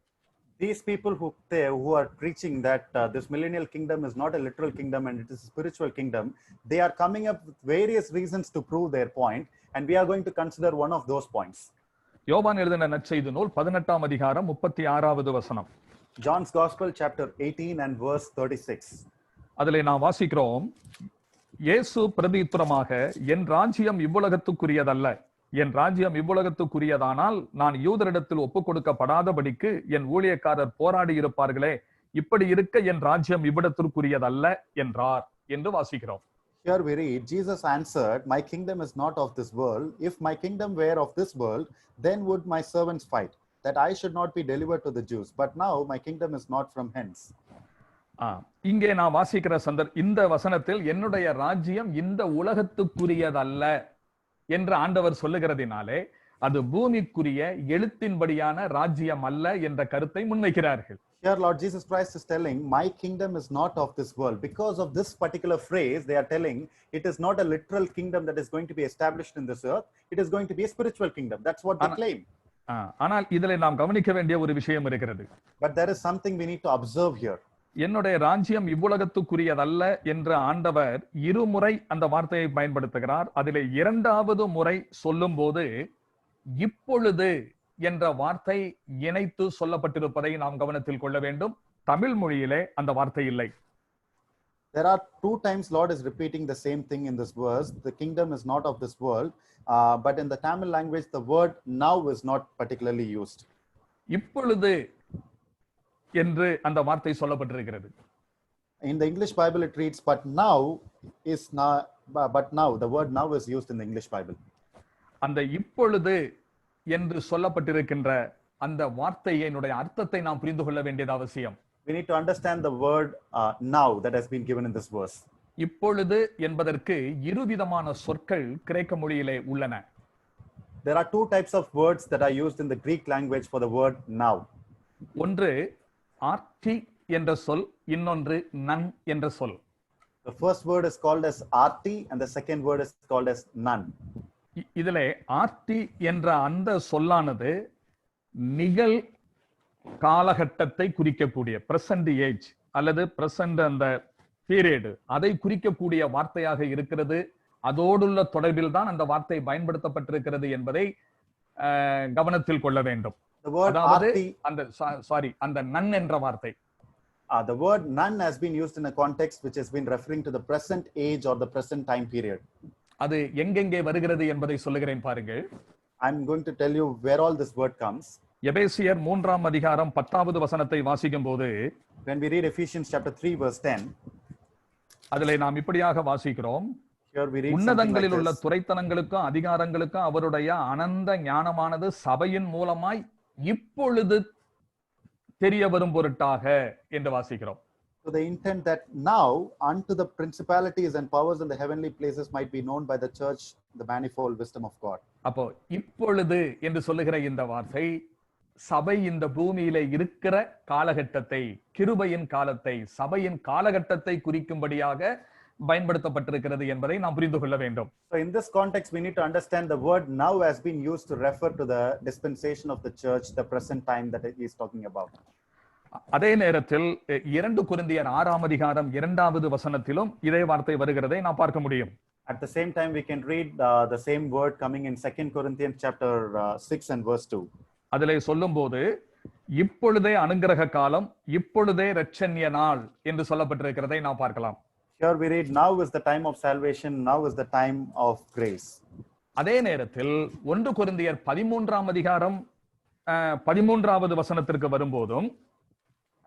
These people who are preaching that this millennial kingdom is not a literal kingdom and it is a spiritual kingdom, they are coming up with various reasons to prove their point, and we are going to consider one of those points. யோவான் எழுதின நற்செய்தி நூல் 18ஆம் அதிகாரம் 36வது வசனம். John's Gospel chapter 18 and verse 36. அதிலே நாம் வாசிக்கிறோம், இயேசு பிரதியுத்தரமாக, என் ராஜ்யம் இவ்வுலகத்துக்குரியதல்ல. என் ராஜ்யம் இவ்வுலகத்துக்குரியதானால் நான் யூதரிடத்தில் ஒப்புக் கொடுக்கப்படாதபடிக்கு என் ஊழியக்காரர் போராடி இருப்பார்களே. இப்படி இருக்க என் ராஜ்யம் இவ்விடத்திற்குரியதல்ல என்றார் என்று வாசிக்கிறோம். Here we read, Jesus answered, my kingdom is not of this world. If my kingdom were of this world, then would my servants fight, that I should not be delivered to the Jews. But now my kingdom is not from hence. இங்கே நான் வாசிக்கிற இந்த வசனத்தில் என்னுடைய ராஜ்யம் இந்த உலகத்துக்குரியதல்ல என்று ஆண்டவர் சொல்லுகிறதினாலே அது பூமிக்குரிய எழுத்தின்படியான ராஜ்யம் அல்ல என்ற கருத்தை முன்வைக்கிறார்கள். Here Lord Jesus Christ is telling, my kingdom is not of this world. Because of this particular phrase, they are telling it is not a literal kingdom that is going to be established in this earth. It is going to be a spiritual kingdom. That's what they claim. ஆனால் இதிலே நாம் கவனிக்க வேண்டிய ஒரு விஷயம் இருக்கிறது. But there is something we need to observe here. என்னுடைய ராஜ்யம் இவ்வுலகத்துக்குரியதல்ல என்று ஆண்டவர் இருமுறை அந்த வார்த்தையை பயன்படுத்துகிறார். அதிலே இரண்டாவது முறை சொல்லும் போது இப்பொழுது என்ற வார்த்தை இணைத்து சொல்லப்பட்டிருப்பதை நாம் கவனத்தில் கொள்ள வேண்டும். தமிழ் மொழியிலே அந்த வார்த்தை இல்லை. There are 2 times Lord is repeating the same thing in this verse. The kingdom is not of this world, but in the Tamil language the word now is not particularly used. இப்பொழுது என்று அந்த வார்த்தை சொல்லப்பட்டிருக்கிறது. In the English Bible it reads but now is not, but now the word now is used in the English Bible. அந்த இப்பொழுது என்று சொல்லப்பட்டிருக்கின்ற அந்த வார்த்தையினுடைய அர்த்தத்தை நாம் புரிந்து கொள்ள வேண்டியது அவசியம். We need to understand the word now that has been given in this verse. இப்பொழுது என்பதற்கு இருவிதமான சொற்கள் கிரேக்க மொழியிலே உள்ளன. There are 2 types of words that are used in the Greek language for the word now. ஒன்று ஆர்டி என்ற சொல், இன்னொன்று நன் என்ற சொல். The first word is called as arti and the second word is called as none. இதிலே RT என்ற அந்த சொல்லானது நிகழ் காலகட்டத்தை குறிக்கக்கூடிய பிரசன்ட் ஏஜ் அல்லது பிரசன்ட் அந்த பீரியட் அதை குறிக்கக்கூடிய வார்த்தையாக இருக்கிறது. அதோடுள்ள தொடர்பில் தான் அந்த வார்த்தை பயன்படுத்தப்பட்டிருக்கிறது என்பதை கவனத்தில் கொள்ள வேண்டும். அந்த நன் என்ற வார்த்தை, the word none has been used in a context which has been referring to the present age or the present time period. அது எங்கெங்கே வருகிறது என்பதை சொல்லுகிறேன் பாருங்கள். I'm going to tell you where all this word comes. எபேசியர் 3ஆம் அதிகாரம் 10வது வசனத்தை வாசிக்கும் போது, when we read Ephesians chapter 3 verse 10, அதிலே நாம் இப்படியாக வாசிக்கிறோம், உன்னதங்களில் உள்ள துரைத்தனங்களுக்கும் அதிகாரங்களுக்கும் அவருடைய அனந்த ஞானமானது சபையின் மூலமாய் இப்பொழுது தெரிய வரும் பொருட்டாக என்று வாசிக்கிறோம். To the intent that now unto the principalities and powers in the heavenly places might be known by the church the manifold wisdom of God. அப்போ இப்பொழுது என்று சொல்லுகிற இந்த வார்த்தை சபை இந்த பூமியிலே இருக்கிற காலகட்டத்தை, கிருபையின் காலத்தை, சபையின் காலகட்டத்தை குறிக்கும்படியாக பயன்படுத்தப்பட்டிருக்கிறது என்பதை நாம் புரிந்து கொள்ள வேண்டும். So in this context we need to understand the word now has been used to refer to the dispensation of the church, the present time that he is talking about. அதே நேரத்தில் 2 கொரிந்தியர் 6ஆம் அதிகாரம் 2வது வசனத்திலும் இதே வார்த்தை வருகிறதை நாம் பார்க்க முடியும். At the same time we can read the same word coming in 2 Corinthians chapter 6 and verse 2. அதிலே சொல்லும்போது இப்பொழுதே அனுக்கிரக காலம், இப்பொழுதே இரட்சண்ய நாள் என்று சொல்லப்பட்டிருக்கிறதை நாம் பார்க்கலாம். Here we read, now is the time of salvation, now is the time of grace. அதே நேரத்தில் 1 கொரிந்தியர் 13ஆம் அதிகாரம் 13வது வசனத்திற்கு வரும்போதும்,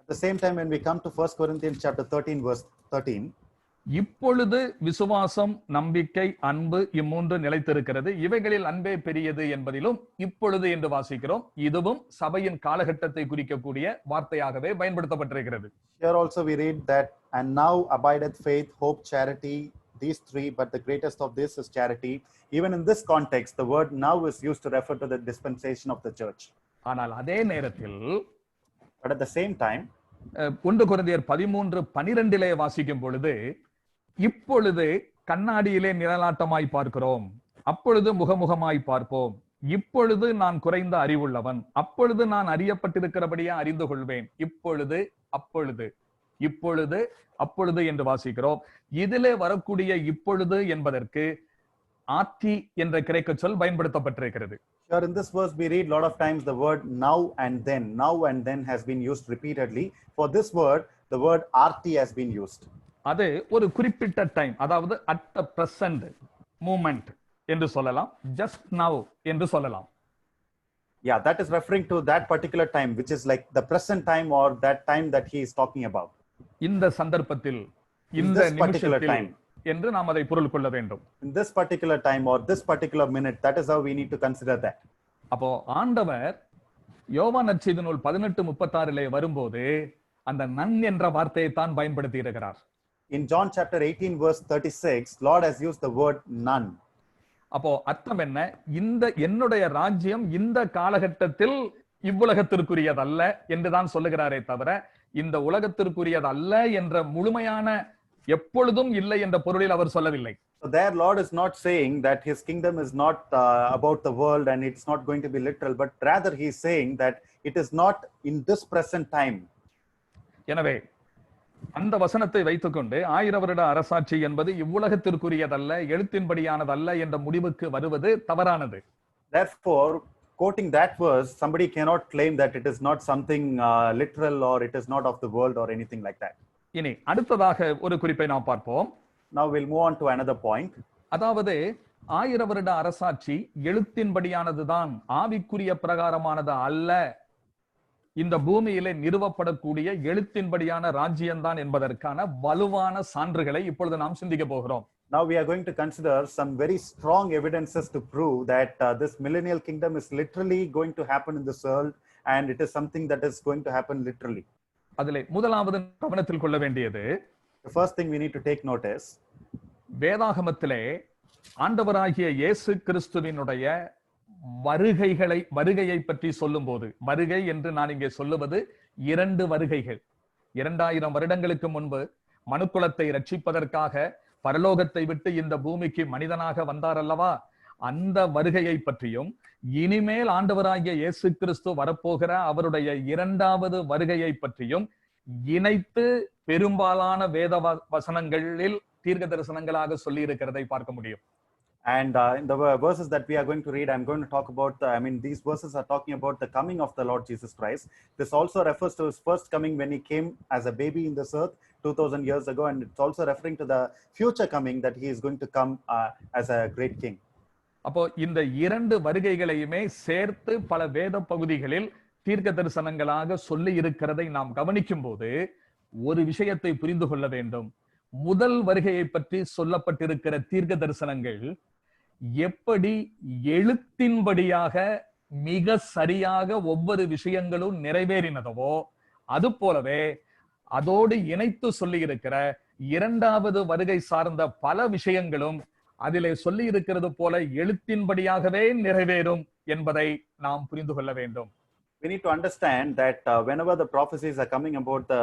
At the same time, when we come to 1 Corinthians chapter 13, verse 13, இப்பொழுது விசுவாசம், நம்பிக்கை, அன்பு இம்மூன்று நிலைத்திருக்கிறது, இவைகளில் அன்பே பெரியது என்பதிலும் இப்பொழுது என்று வாசிக்கிறோம். இதுவும் சபையின் காலகட்டத்தை குறிக்கக்கூடிய வார்த்தையாகவே பயன்படுத்தப்பட்டிருக்கிறது. here also we read that, and now abideth faith, hope, charity, these three, but the greatest of this is charity. Even in this context, the word now is used to refer to the dispensation of the church. ஆனால் அதே நேரத்தில் But at the same time, 1 கொரிந்தியர் 13:12 வாசிக்கும் பொழுது, இப்பொழுது கண்ணாடியிலே நிழலாட்டமாய் பார்க்கிறோம், அப்பொழுது முகமுகமாய் பார்ப்போம், இப்பொழுது நான் குறைந்த அறிவுள்ளவன், அப்பொழுது நான் அறியப்பட்டிருக்கிறபடியே அறிந்து கொள்வேன், இப்பொழுது அப்பொழுது, இப்பொழுது அப்பொழுது என்று வாசிக்கிறோம். இதிலே வரக்கூடிய இப்பொழுது என்பதற்கு ஆத்தி என்ற கிரேக்க சொல் பயன்படுத்தப்பட்டிருக்கிறது. here in this verse we read a lot of times the word now and then has been used repeatedly. For this word, the word arti has been used. அது ஒரு குறிப்பிட்ட டைம், அதாவது அட் த பிரசன்ட் மூமெண்ட் என்று சொல்லலாம், just now என்று சொல்லலாம். Yeah, that is referring to that particular time, which is like the present time or that time that he is talking about. இந்த சந்தர்ப்பத்தில், இந்த this particular நிமிஷத்தில் time. என்று நாம் அதை பொருள் கொள்ள வேண்டும். In this particular time or this particular minute, that is how we need to consider that. அப்போ ஆண்டவர் யோவான் நற்செய்தி நூல் 18:36 வரும்போது அந்த நன் என்ற வார்த்தையை தான் பயன்படுத்தி இருக்கிறார். In John chapter 18 verse 36, Lord has used the word none. அப்போ அர்த்தம் என்ன? இந்த என்னுடைய ராஜ்யம் இந்த காலகட்டத்தில் இவ்வுலகத்திற்குரியதல்ல என்றுதான் சொல்லுகிறாரே தவிர, இந்த உலகத்திற்குரியதல்ல என்ற முழுமையான எப்பொழுதும் இல்லை என்ற பொருளில் அவர் சொல்லவில்லை. So there Lord is not saying that his kingdom is not about the world and it's not going to be literal, but rather he is saying that it is not in this present time. எனவே அந்த வசனத்தை வைத்துக்கொண்டு 1000 வருட அரசாட்சி என்பது இவ்வுலகத்திற்குரியதல்ல, எழுத்தின்படியானதல்ல என்ற முடிவுக்கு வருவது தவறானது. Therefore, quoting that verse, somebody cannot claim that it is not something literal or it is not of the world or anything like that. இனி அடுத்ததாக ஒரு குறிப்பை நாம் பார்ப்போம். Now we'll move on to another point. அதாவது 1000 வருட அரசாட்சி எழுத்தின்படியானதுதான், ஆவிக்குரிய பிரகாரமானது அல்ல. இந்த பூமியிலே நிறுவப்படக்கூடிய எழுத்தின்படியான ராஜ்யம்தான் என்பதற்கான வலுவான சான்றுகளை இப்பொழுது நாம் சிந்திக்க போகிறோம். Now we are going to consider some very strong evidences to prove that this millennial kingdom is literally going to happen in this world and it is something that is going to happen literally. அதிலே முதலாவது கவனத்தில் கொள்ள வேண்டியது, The first thing we need to take notice, வேதாகமத்திலே ஆண்டவராகிய இயேசு கிறிஸ்துவினுடைய வருகையை பற்றி சொல்லும் போது, வருகை என்று நான் இங்கே சொல்லுவது 2 வருகைகள். 2000 வருடங்களுக்கு முன்பு மனுக்குலத்தை ரட்சிப்பதற்காக பரலோகத்தை விட்டு இந்த பூமிக்கு மனிதனாக வந்தார் அல்லவா, அந்த வருகையை பற்றியும், இனிமேல் ஆண்டவராகிய இயேசு கிறிஸ்து வரப்போகிற அவருடைய 2வது வருகையை பற்றியும் இணைத்து பெரும்பாலான வேத வசனங்களில் தீர்க்க தரிசனங்களாக சொல்லி இருக்கிறதை பார்க்க முடியும். and in the verses that we are going to read, I'm going to talk about these verses are talking about the coming of the Lord Jesus Christ. This also refers to his first coming when he came as a baby in this earth 2000 years ago, and it's also referring to the future coming that he is going to come as a great king. அப்போ இந்த 2 வருகைகளையுமே சேர்த்து பல வேத பகுதிகளில் தீர்க்க தரிசனங்களாக சொல்லி இருக்கிறதை நாம் கவனிக்கும் போது ஒரு விஷயத்தை புரிந்து கொள்ள வேண்டும். முதல் வருகையை பற்றி சொல்லப்பட்டிருக்கிற தீர்க்க தரிசனங்கள் எப்படி எழுத்தின்படியாக மிக சரியாக ஒவ்வொரு விஷயங்களும் நிறைவேறினதோ, அது போலவே அதோடு இணைத்து சொல்லி இருக்கிற 2வது வருகை சார்ந்த பல விஷயங்களும் அதிலே சொல்லி இருக்கிறது போல எழுத்தின்படியாகவே நிறைவேறும் என்பதை நாம் புரிந்து கொள்ள வேண்டும். We need to understand that whenever the prophecies are coming about the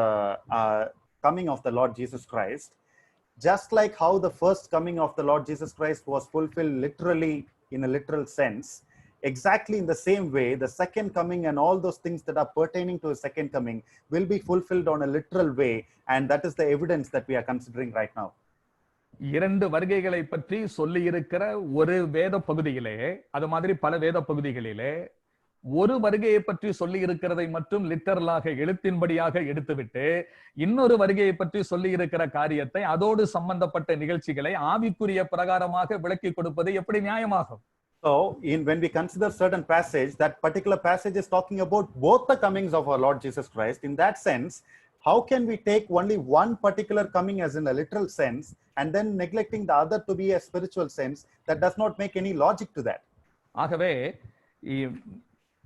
coming of the Lord Jesus Christ, just like how the first coming of the Lord Jesus Christ was fulfilled literally in a literal sense, exactly in the same way, the second coming and all those things that are pertaining to his second coming will be fulfilled on a literal way, and that is the evidence that we are considering right now. 2 வருகைகளை பற்றி சொல்லி இருக்கிற ஒரு வேத பகுதியிலே, அது மாதிரி பல வேத பகுதிகளிலே ஒரு வருகையை பற்றி சொல்லி இருக்கிறதை மட்டும் லிட்டரலாக எழுத்தின்படியாக எடுத்துவிட்டு இன்னொரு வருகையை பற்றி சொல்லி இருக்கிற காரியத்தை அதோடு சம்பந்தப்பட்ட நிகழ்ச்சிகளை ஆவிக்குரிய பிரகாரமாக விளக்கி கொடுப்பது எப்படி நியாயமாகும்? So, when we consider certain passage, that particular passage is talking about both the comings of our Lord Jesus Christ. In that sense, how can we take only one particular coming as in a literal sense and then neglecting the other to be a spiritual sense? That does not make any logic to that. ஆகவே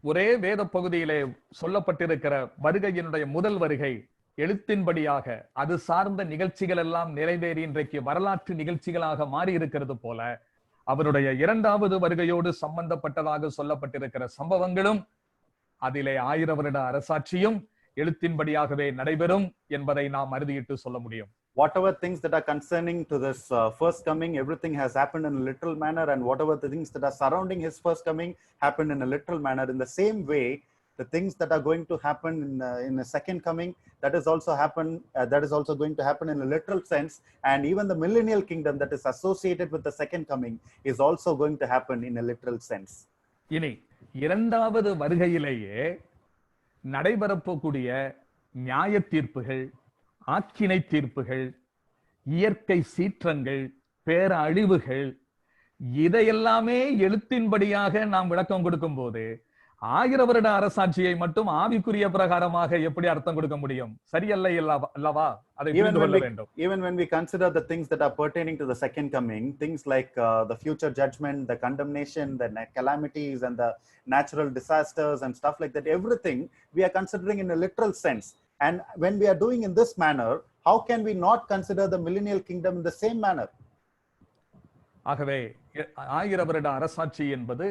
ஒரே வேத பகுதியிலே சொல்லப்பட்டிருக்கிற வருகையினுடைய முதல் வருகை எழுத்தின்படியாக அது சார்ந்த நிகழ்ச்சிகள் எல்லாம் நிறைவேறி இன்றைக்கு வரலாற்று நிகழ்ச்சிகளாக மாறி இருக்கிறது போல அவருடைய இரண்டாவது வருகையோடு சம்பந்தப்பட்டதாக சொல்லப்பட்டிருக்கிற சம்பவங்களும் அதிலே 1000 வருட அரசாட்சியும் எழுத்தின்படியாகவே நடைபெறும் என்பதை நாம் அறுதியிட்டு சொல்ல முடியும். Whatever things that are concerning to this first coming, everything has happened in a literal manner, and whatever the things that are surrounding his first coming happened in a literal manner. In the same way, the things that are going to happen in a second coming, that is also going to happen in a literal sense, and even the millennial kingdom that is associated with the second coming is also going to happen in a literal sense. இனி இரண்டாவது வருகையிலேயே நடைபெறப்போக்கூடிய நியாய தீர்ப்புகள், ஆக்கினை தீர்ப்புகள், இயற்கை சீற்றங்கள், பேரழிவுகள் இதையெல்லமே எழுத்தின்படியாக நாம் விளக்கம் கொடுக்கும் போது 1000 வருட அரசாட்சியை மட்டும் ஆவிக்குரிய பிரகாரமாக எப்படி அர்த்தம் கொடுக்க முடியும்? சரியல்ல அல்லவா? அதை புரிந்து கொள்ள வேண்டும். Even when we consider the things that are pertaining to the second coming, things like the future judgment, the condemnation, the calamities and the natural disasters and stuff like that, everything we are considering in a literal sense. And when we are doing in this manner, how can we not consider the millennial kingdom in the same manner? ஆகவே 1000 வருட அரசாட்சி என்பது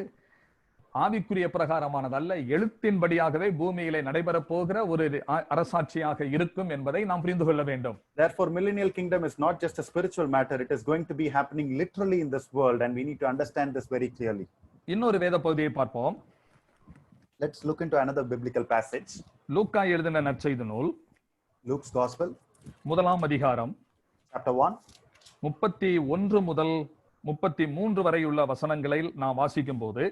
ஆவிக்குரிய பிரகாரமானதல்ல, எழுத்தின்படியாகவே பூமியிலே நடைபெற போகிற ஒரு அரசாட்சியாக இருக்கும் என்பதை நாம் புரிந்து கொள்ள வேண்டும். Therefore, millennial kingdom is not just a spiritual matter, it is going to be happening literally in this world, and we need to understand this very clearly. இன்னொரு வேத பகுதியை பார்ப்போம். Let's look into another biblical passage. லூக்கா எழுதின நற்செய்தி நூல், Luke's Gospel, 1ஆம் அதிகாரம், chapter 1, 31 முதல் 33 வரையுள்ள வசனங்களில் நாம் வாசிக்கும் போது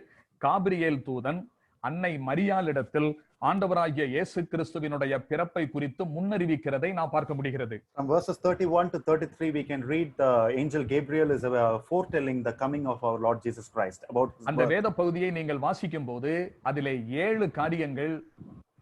காபிரியேல் தூதன் அன்னை மரியாளிடத்தில் ஆண்டவராகிய இயேசு கிறிஸ்துவினுடைய பிறப்பை குறித்து முன்னறிவிக்கிறதை நாம் பார்க்க முடிகிறது. From verses 31 to 33 we can read the angel Gabriel is foretelling the coming of our Lord Jesus Christ. அந்த வேத பகுதியை நீங்கள் வாசிக்கும் போது அதிலே 7 காரியங்கள்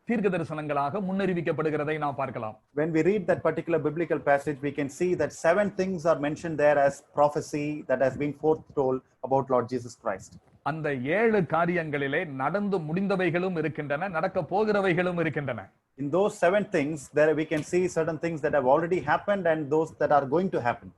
தீர்க்க தரிசனங்களாக முன்னறிவிக்கப்படுகிறதை நாம் பார்க்கலாம். When we read that particular biblical passage, we can see that 7 things are mentioned there as prophecy that has been foretold about Lord Jesus Christ. அந்த 7 காரியங்களிலே நடந்து முடிந்தவைகளும் இருக்கின்றன, நடக்க போகிறவைகளும் இருக்கின்றன. In those 7 things, there we can see certain things that have already happened and those that are going to happen.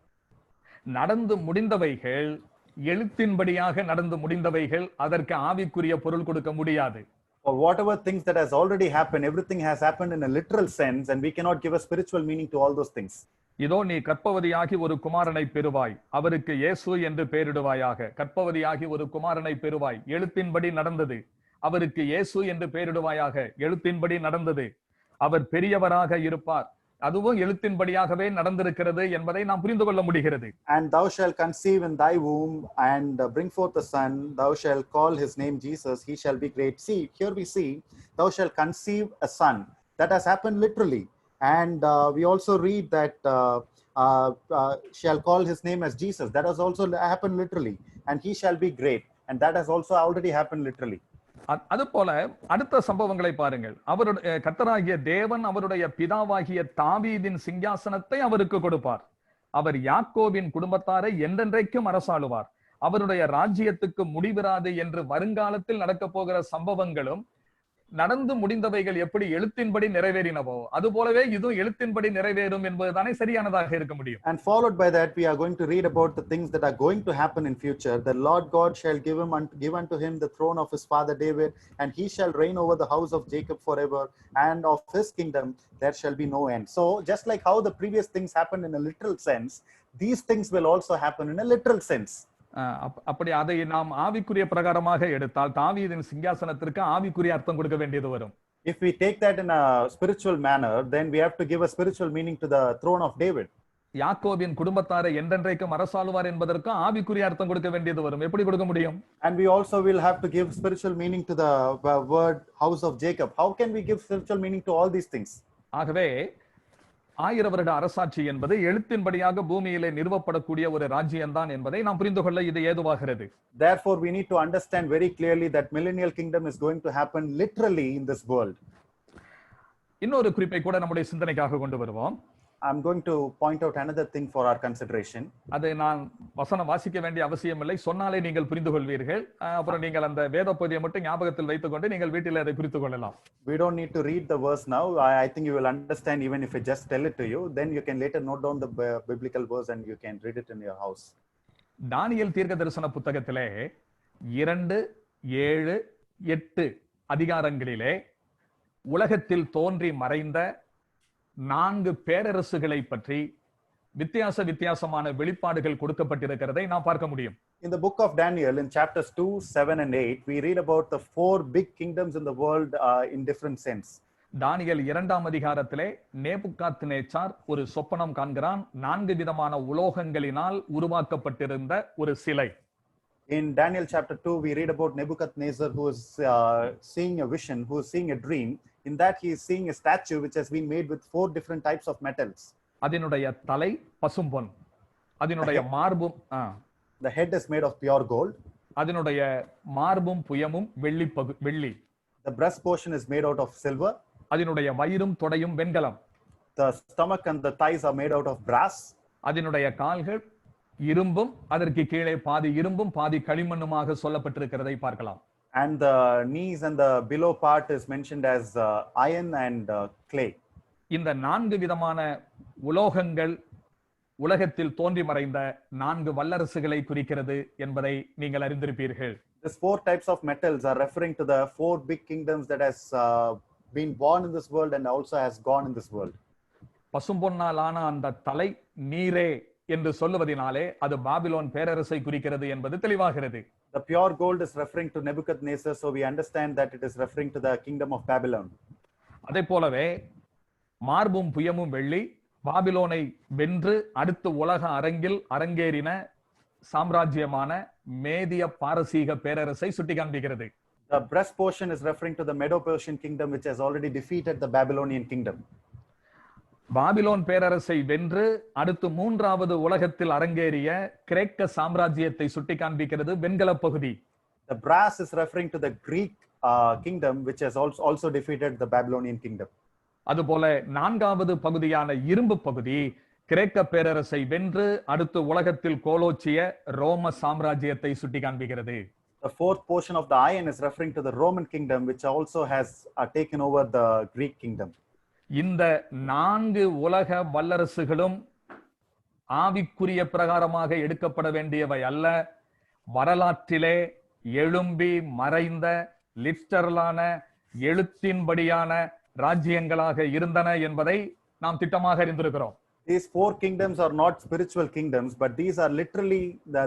நடந்து முடிந்தவைகள் எழுத்தின்படியாக நடந்து முடிந்தவைகள், அதற்கு ஆவிக்குரிய பொருள் கொடுக்க முடியாது. For whatever things that has already happened, everything has happened in a literal sense, and we cannot give a spiritual meaning to all those things. இதோ நீ கர்ப்பவதியாகி ஒரு குமாரனை பெறுவாய், அவருக்கு இயேசு என்று பெயரிடுவாயாக. கர்ப்பவதியாகி ஒரு குமாரனை பெறுவாய், எழுத்தின்படி நடந்தது. அவருக்கு இயேசு என்று பெயரிடுவாயாக, எழுத்தின்படி நடந்தது. அவர் பெரியவராக இருப்பார், அதுவும் எழுத்தின்படியாகவே நடந்திருக்கிறது என்பதை நாம் புரிந்து கொள்ள முடிகிறது. And thou shalt conceive in thy womb and bring forth a son, thou shalt call his name Jesus, he shall be great. See, here we see, thou shalt conceive a son. That has happened literally. And we also read that shall call his name as Jesus. That has also happened literally. And he shall be great. And that has also already happened literally. அது போல அடுத்த சம்பவங்களை பாருங்கள். அவருடைய கர்த்தராகிய தேவன் அவருடைய பிதாவாகிய தாவீதின் சிங்காசனத்தை அவருக்கு கொடுப்பார். அவர் யாக்கோபின் குடும்பத்தாரை என்றென்றைக்கும் அரசாளுவார். அவருடைய ராஜ்யத்துக்கு முடிவிராது என்று வருங்காலத்தில் நடக்க போகிற சம்பவங்களும் நடந்து முடிந்தவைகள் எப்படி எழுத்தின்படி நிறைவேறினவோ அது போலவே இதுவும் எழுத்தின்படி நிறைவேறும் என்பதுதானே சரியானதாக இருக்க முடியும். And followed by that we are going to read about the things that are going to happen in future. The Lord God shall give unto him the throne of his father David, and he shall reign over the house of Jacob forever, and of his kingdom there shall be no end. So just like how the previous things happened in a literal sense, these things will also happen in a literal sense. அப்படி அதை நாம் ஆவிக்குரிய பிரகாரமாக எடுத்தால் தாவீதின் சிங்காசனத்திற்கு ஆவிக்குரிய அர்த்தம் கொடுக்க வேண்டியது வரும். If we take that in a spiritual manner, then we have to give a spiritual meaning to the throne of David. யாக்கோபின் குடும்பத்தாரை என்றென்றைக்கும் அரசாளுவார் என்பதற்கு ஆவிக்குரிய அர்த்தம் கொடுக்க வேண்டியது வரும். எப்படி கொடுக்க முடியும்? And we also will have to give spiritual meaning to the word house of Jacob. How can we give spiritual meaning to all these things? ஆகவே 1000 வருட அரசாட்சி என்பது எழுத்தின்படியாக பூமியிலே நிறுவப்படக்கூடிய ஒரு ராஜ்யம்தான் என்பதை நாம் புரிந்து கொள்ள இது ஏதுவாகிறது. Therefore, we need to understand very clearly that millennial kingdom is going to happen literally in this world. இன்னொரு குறிப்பை கூட நம்முடைய சிந்தனைக்காக கொண்டு வருவோம். I'm going to point out another thing for our consideration. அதை நான் வசனம் வாசிக்க வேண்டிய அவசியம் இல்லை, சொன்னாலே நீங்கள் புரிந்து கொள்வீர்கள். அப்புறம் நீங்கள் அந்த வேத பகுதியை மட்டும் ஞாபகத்தில் வைத்துக் கொண்டு நீங்கள் வீட்டில் அதை குறித்து கொள்ளலாம். We don't need to read the verse now. I think you will understand even if I just tell it to you. Then you can later note down the biblical verse and you can read it in your house. தானியேல் தீர்க்க தரிசன புத்தகத்திலே 2, 7, 8 அதிகாரங்களிலே உலகத்தில் தோன்றி மறைந்த 4 பேரரசுகளை பற்றி வித்தியாசமான வெளிப்பாடுகள் கொடுக்கப்பட்டிருக்கிறதை நாம் பார்க்க முடியும். In the book of Daniel, in chapters 2, 7 and 8, we read about the 4 big kingdoms in the world in different sense. தானியேல் 2ஆம் அதிகாரத்திலே நேபுகாத்நேச்சார் ஒரு சொப்பனம் காண்கிறான். 4 விதமான உலோகங்களினால் உருவாக்கப்பட்டிருந்த ஒரு சிலை. In Daniel chapter 2, we read about Nebuchadnezzar who is seeing a vision, who is seeing a dream. In that he is seeing a statue which has been made with 4 different types of metals. அதனுடைய தலை பசும்பொன், அதனுடைய மார்பும் The head is made of pure gold. அதனுடைய மார்பும் புயமும் வெள்ளி. The breast portion is made out of silver. அதனுடைய வயிறும் தொடையும் வெண்கலம். The stomach and the thighs are made out of brass. அதனுடைய கால்கள் இரும்பும் அதற்கு கீழே பாதி இரும்பும் பாதி களிமண்ணுமாக சொல்லப்பட்டிருக்கிறதை பார்க்கலாம். And the knees and the below part is mentioned as iron and clay. இந்த 4 விதமான உலோகங்கள் உலகத்தில் தோன்றி மறைந்த 4 வல்லரசுகளை குறிக்கிறது என்பதை நீங்கள் அறிந்திருப்பீர்கள். These 4 types of metals are referring to the 4 big kingdoms that has been born in this world and also has gone in this world. பசும்பொன்னாலான அந்த தலை நீரே என்று சொல்லுவதினாலே அது பாபிலோன் பேரரசை குறிக்கிறது என்பது தெளிவாகிறது. The pure gold is referring to Nebuchadnezzar, so we understand that it is referring to the kingdom of Babylon. அதே போலவே மார்பும் புயமும் வெள்ளி பாபிலோனை வென்று அடுத்த உலக அரங்கில் அரங்கேறின சாம்ராஜ்யமான மேதிய பாரசீக பேரரசை சுட்டி காண்பிக்கிறது. The breast portion is referring to the Medo-Persian kingdom which has already defeated the Babylonian kingdom. Babylon பேரரசை வென்று அடுத்து 3வது உலகத்தில் அரங்கேறிய கிரேக்க சாம்ராஜ்யத்தை சுட்டி காண்பிக்கிறது வெண்கல பகுதி. The brass is referring to the Greek kingdom which has also defeated the Babylonian kingdom. அதுபோல 4வது பகுதியான இரும்பு பகுதி கிரேக்க பேரரசை வென்று அடுத்து உலகத்தில் கோலோச்சிய ரோம சாம்ராஜ்யத்தை சுட்டி காண்பிக்கிறது. The 4th portion of the iron is referring to the Roman kingdom which also has taken over the Greek kingdom. இந்த 4 உலக வல்லரசுகளும் ஆவிக்குரிய பிரகாரமாக எடுக்கப்பட வேண்டியவை அல்ல, வரலாற்றிலே எழும்பி மறைந்த லிட்டரலான எழுத்தின்படியான ராஜ்யங்களாக இருந்தன என்பதை நாம் திட்டமாக அறிந்திருக்கிறோம். These 4 kingdoms are not spiritual kingdoms, but these are literally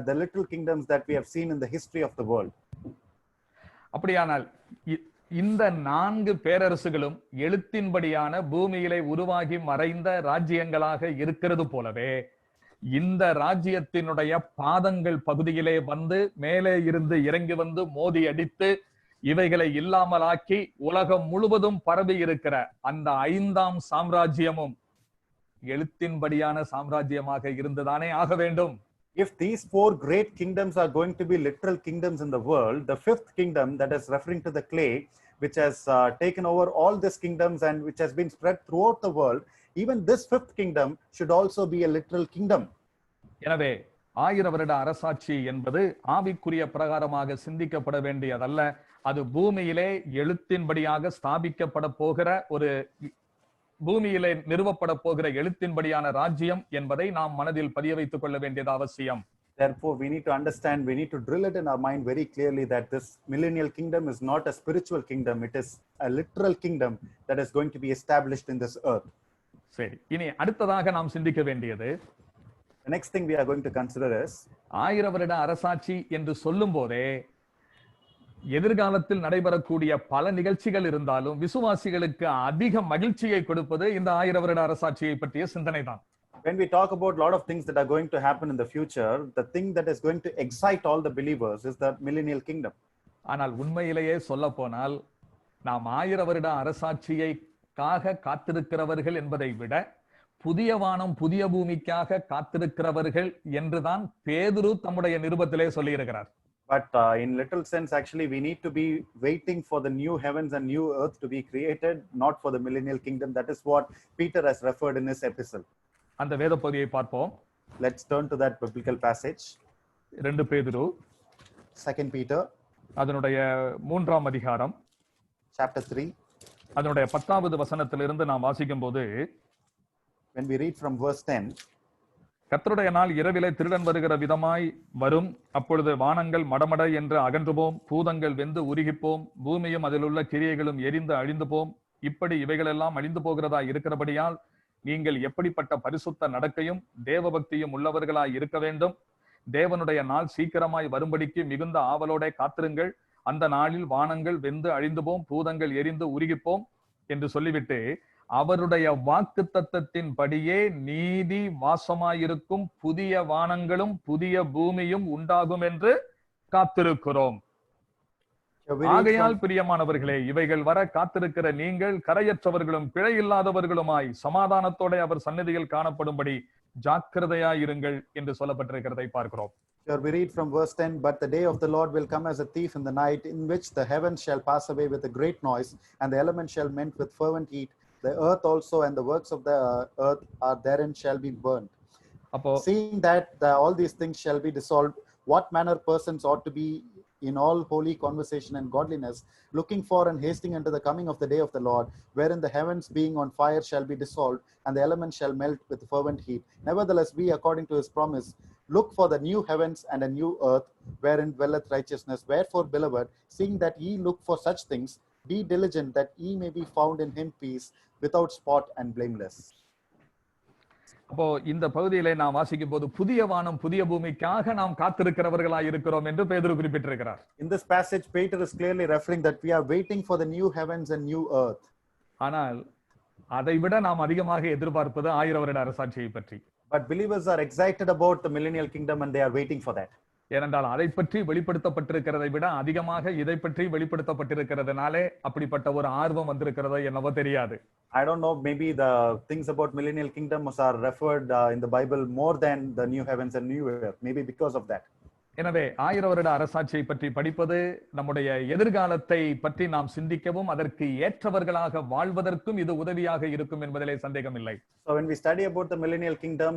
the little kingdoms that we have seen in the history of the world. அப்படியானால் இந்த 4 பேரரசுகளும் எழுத்தின்படியான பூமியிலே உருவாகி மறைந்த ராஜ்யங்களாக இருக்கிறது போலவே இந்த ராஜ்யத்தினுடைய பாதங்கள் பகுதியிலே வந்து மேலே இருந்து இறங்கி வந்து மோதி அடித்து இவைகளை இல்லாமலாக்கி உலகம் முழுவதும் பரவி இருக்கிற அந்த 5ஆம் சாம்ராஜ்யமும் எழுத்தின்படியான சாம்ராஜ்யமாக இருந்துதானே ஆக வேண்டும். If these 4 great kingdoms are going to be literal kingdoms in the world, the 5th kingdom that is referring to the clay, which has taken over all these kingdoms and which has been spread throughout the world, even this 5th kingdom should also be a literal kingdom. எனவே 1000 வருட அரசாட்சி என்பது ஆவிக்குரிய பிரகாரமாக சிந்திக்கப்பட வேண்டியதல்ல, அது பூமியிலே எழுத்தின்படியாக ஸ்தாபிக்கப்பட போகிற ஒரு பூமியிலே நிறுவப்பட போகிற எழுத்தின்படியான ராஜ்யம் என்பதை நாம் மனதில் பதிய வைத்துக் கொள்ள வேண்டியது அவசியம். Therefore, we need to understand, we need to drill it in our mind very clearly that this millennial kingdom is not a spiritual kingdom, it is a literal kingdom that is going to be established in this earth. சரி, இனி அடுத்ததாக நாம் சிந்திக்க வேண்டியது, the next thing we are going to consider is 1000 வருட அரசாட்சி என்று சொல்லும் போதே எதிர்காலத்தில் நடைபெறக்கூடிய பல நிகழ்ச்சிகள் இருந்தாலும் விசுவாசிகளுக்கு அதிக மகிழ்ச்சியை கொடுப்பது இந்த 1000 வருட அரசாட்சியை பற்றிய சிந்தனை தான். When we talk about a lot of things that are going to happen in the future, the thing that is going to excite all the believers is the millennial kingdom. ஆனால் உண்மையிலேயே சொல்ல போனால் நாம் 1000 வருட அரசாட்சியைக்காக காத்திருக்கிறவர்கள் என்பதை விட புதிய வானம் புதிய பூமிக்காக காத்திருக்கிறவர்கள் என்றுதான் பேதுரு தம்முடைய நிருபத்திலே சொல்லியிருக்கிறார். But in little sense, actually, we need to be waiting for the new heavens and new earth to be created, not for the millennial kingdom. That is what Peter has referred in his epistle. அந்த வேத பகுதியை பார்ப்போம். Let's turn to that biblical passage. 2 பேதுரு 2 Peter அதனுடைய 3ஆம் அதிகாரம் chapter 3. அதனுடைய 10வது வசனத்திலிருந்து நாம் வாசிக்கும் போது, when we read from verse 10, கர்த்தருடைய நாள் இரவிலே திருடன் வருகிற விதமாய் வரும். அப்பொழுது வானங்கள் மடமட என்று அகன்று போம், பூதங்கள் வெந்து உருகிப்போம், பூமியும் அதில் உள்ள கிரியைகளும் எரிந்து அழிந்து போம். இப்படி இவைகளெல்லாம் அழிந்து போகிறதா இருக்கிறபடியால் நீங்கள் எப்படிப்பட்ட பரிசுத்த நடக்கையும் தேவபக்தியும் உள்ளவர்களாய் இருக்க வேண்டும். தேவனுடைய நாள் சீக்கிரமாய் வரும்படிக்கு மிகுந்த ஆவலோட காத்திருங்கள். அந்த நாளில் வானங்கள் வெந்து அழிந்து போம், பூதங்கள் எரிந்து உருகிப்போம் என்று சொல்லிவிட்டு, அவருடைய வாக்கு தத்தத்தின் படியே நீதி வாசமாயிருக்கும் புதிய வானங்களும் புதிய பூமியும் உண்டாகும் என்று காத்திருக்கிறோம். ஆகையால் பிரியமானவர்களே, இவைகள் வர காத்திருக்கிற நீங்கள் கரையற்றவர்களும் பிழை இல்லாதவர்களுமாய் சமாதானத்தோட அவர் சந்நிதியில் காணப்படும்படி ஜாக்கிரதையாயிருங்கள் என்று சொல்லப்பட்டிருக்கிறதை பார்க்கிறோம். Here we read from verse 10, but the day of the Lord will come as a thief in the night, in which the heavens shall pass away with a great noise, and the elements shall melt with fervent heat. The earth also and the works of the earth are therein shall be burned. Seeing that all these things shall be dissolved, what manner persons ought to be in all holy conversation and godliness, looking for and hasting unto the coming of the day of the Lord, wherein the heavens being on fire shall be dissolved, and the elements shall melt with fervent heat. Nevertheless, we, according to his promise, look for the new heavens and a new earth, wherein dwelleth righteousness. Wherefore, beloved, seeing that ye look for such things, be diligent that ye may be found in him peace, without spot and blameless. அப்போ இந்த பகுதியிலே நாம் வாசிக்கும் போது புதிய வானம் புதிய பூமிக்காக நாம் காத்திருக்கிறவர்களாய் இருக்கிறோம் என்று பேதுரு குறிப்பிட்டிருக்கிறார். In this passage, Peter is clearly referring that we are waiting for the new heavens and new earth. ஆனால் அதை விட நாம் அதிகமாக எதிர்பார்ப்பது 1000 வருட அரசாட்சியை பற்றி. But believers are excited about the millennial kingdom and they are waiting for that. ஏனென்றால் அதை பற்றி வெளிப்படுத்தப்பட்டிருக்கிறதை விட அதிகமாக இதை பற்றி வெளிப்படுத்தப்பட்டிருக்கிறதுனாலே அப்படிப்பட்ட ஒரு ஆர்வம் வந்திருக்கிறதோ என்னவோ தெரியாது. I don't know, maybe the things about millennial kingdoms are referred in the Bible more than the new heavens and new earth, maybe because of that. எனவே 1000 வருட அரசாட்சியை பற்றி படிப்பது நம்முடைய எதிர்காலத்தை பற்றி நாம் சிந்திக்கவும் அதற்கு ஏற்றவர்களாக வாழ்வதற்கும் இது உதவியாக இருக்கும் என்பதிலே சந்தேகம் இல்லை. So when we study about the millennial kingdom,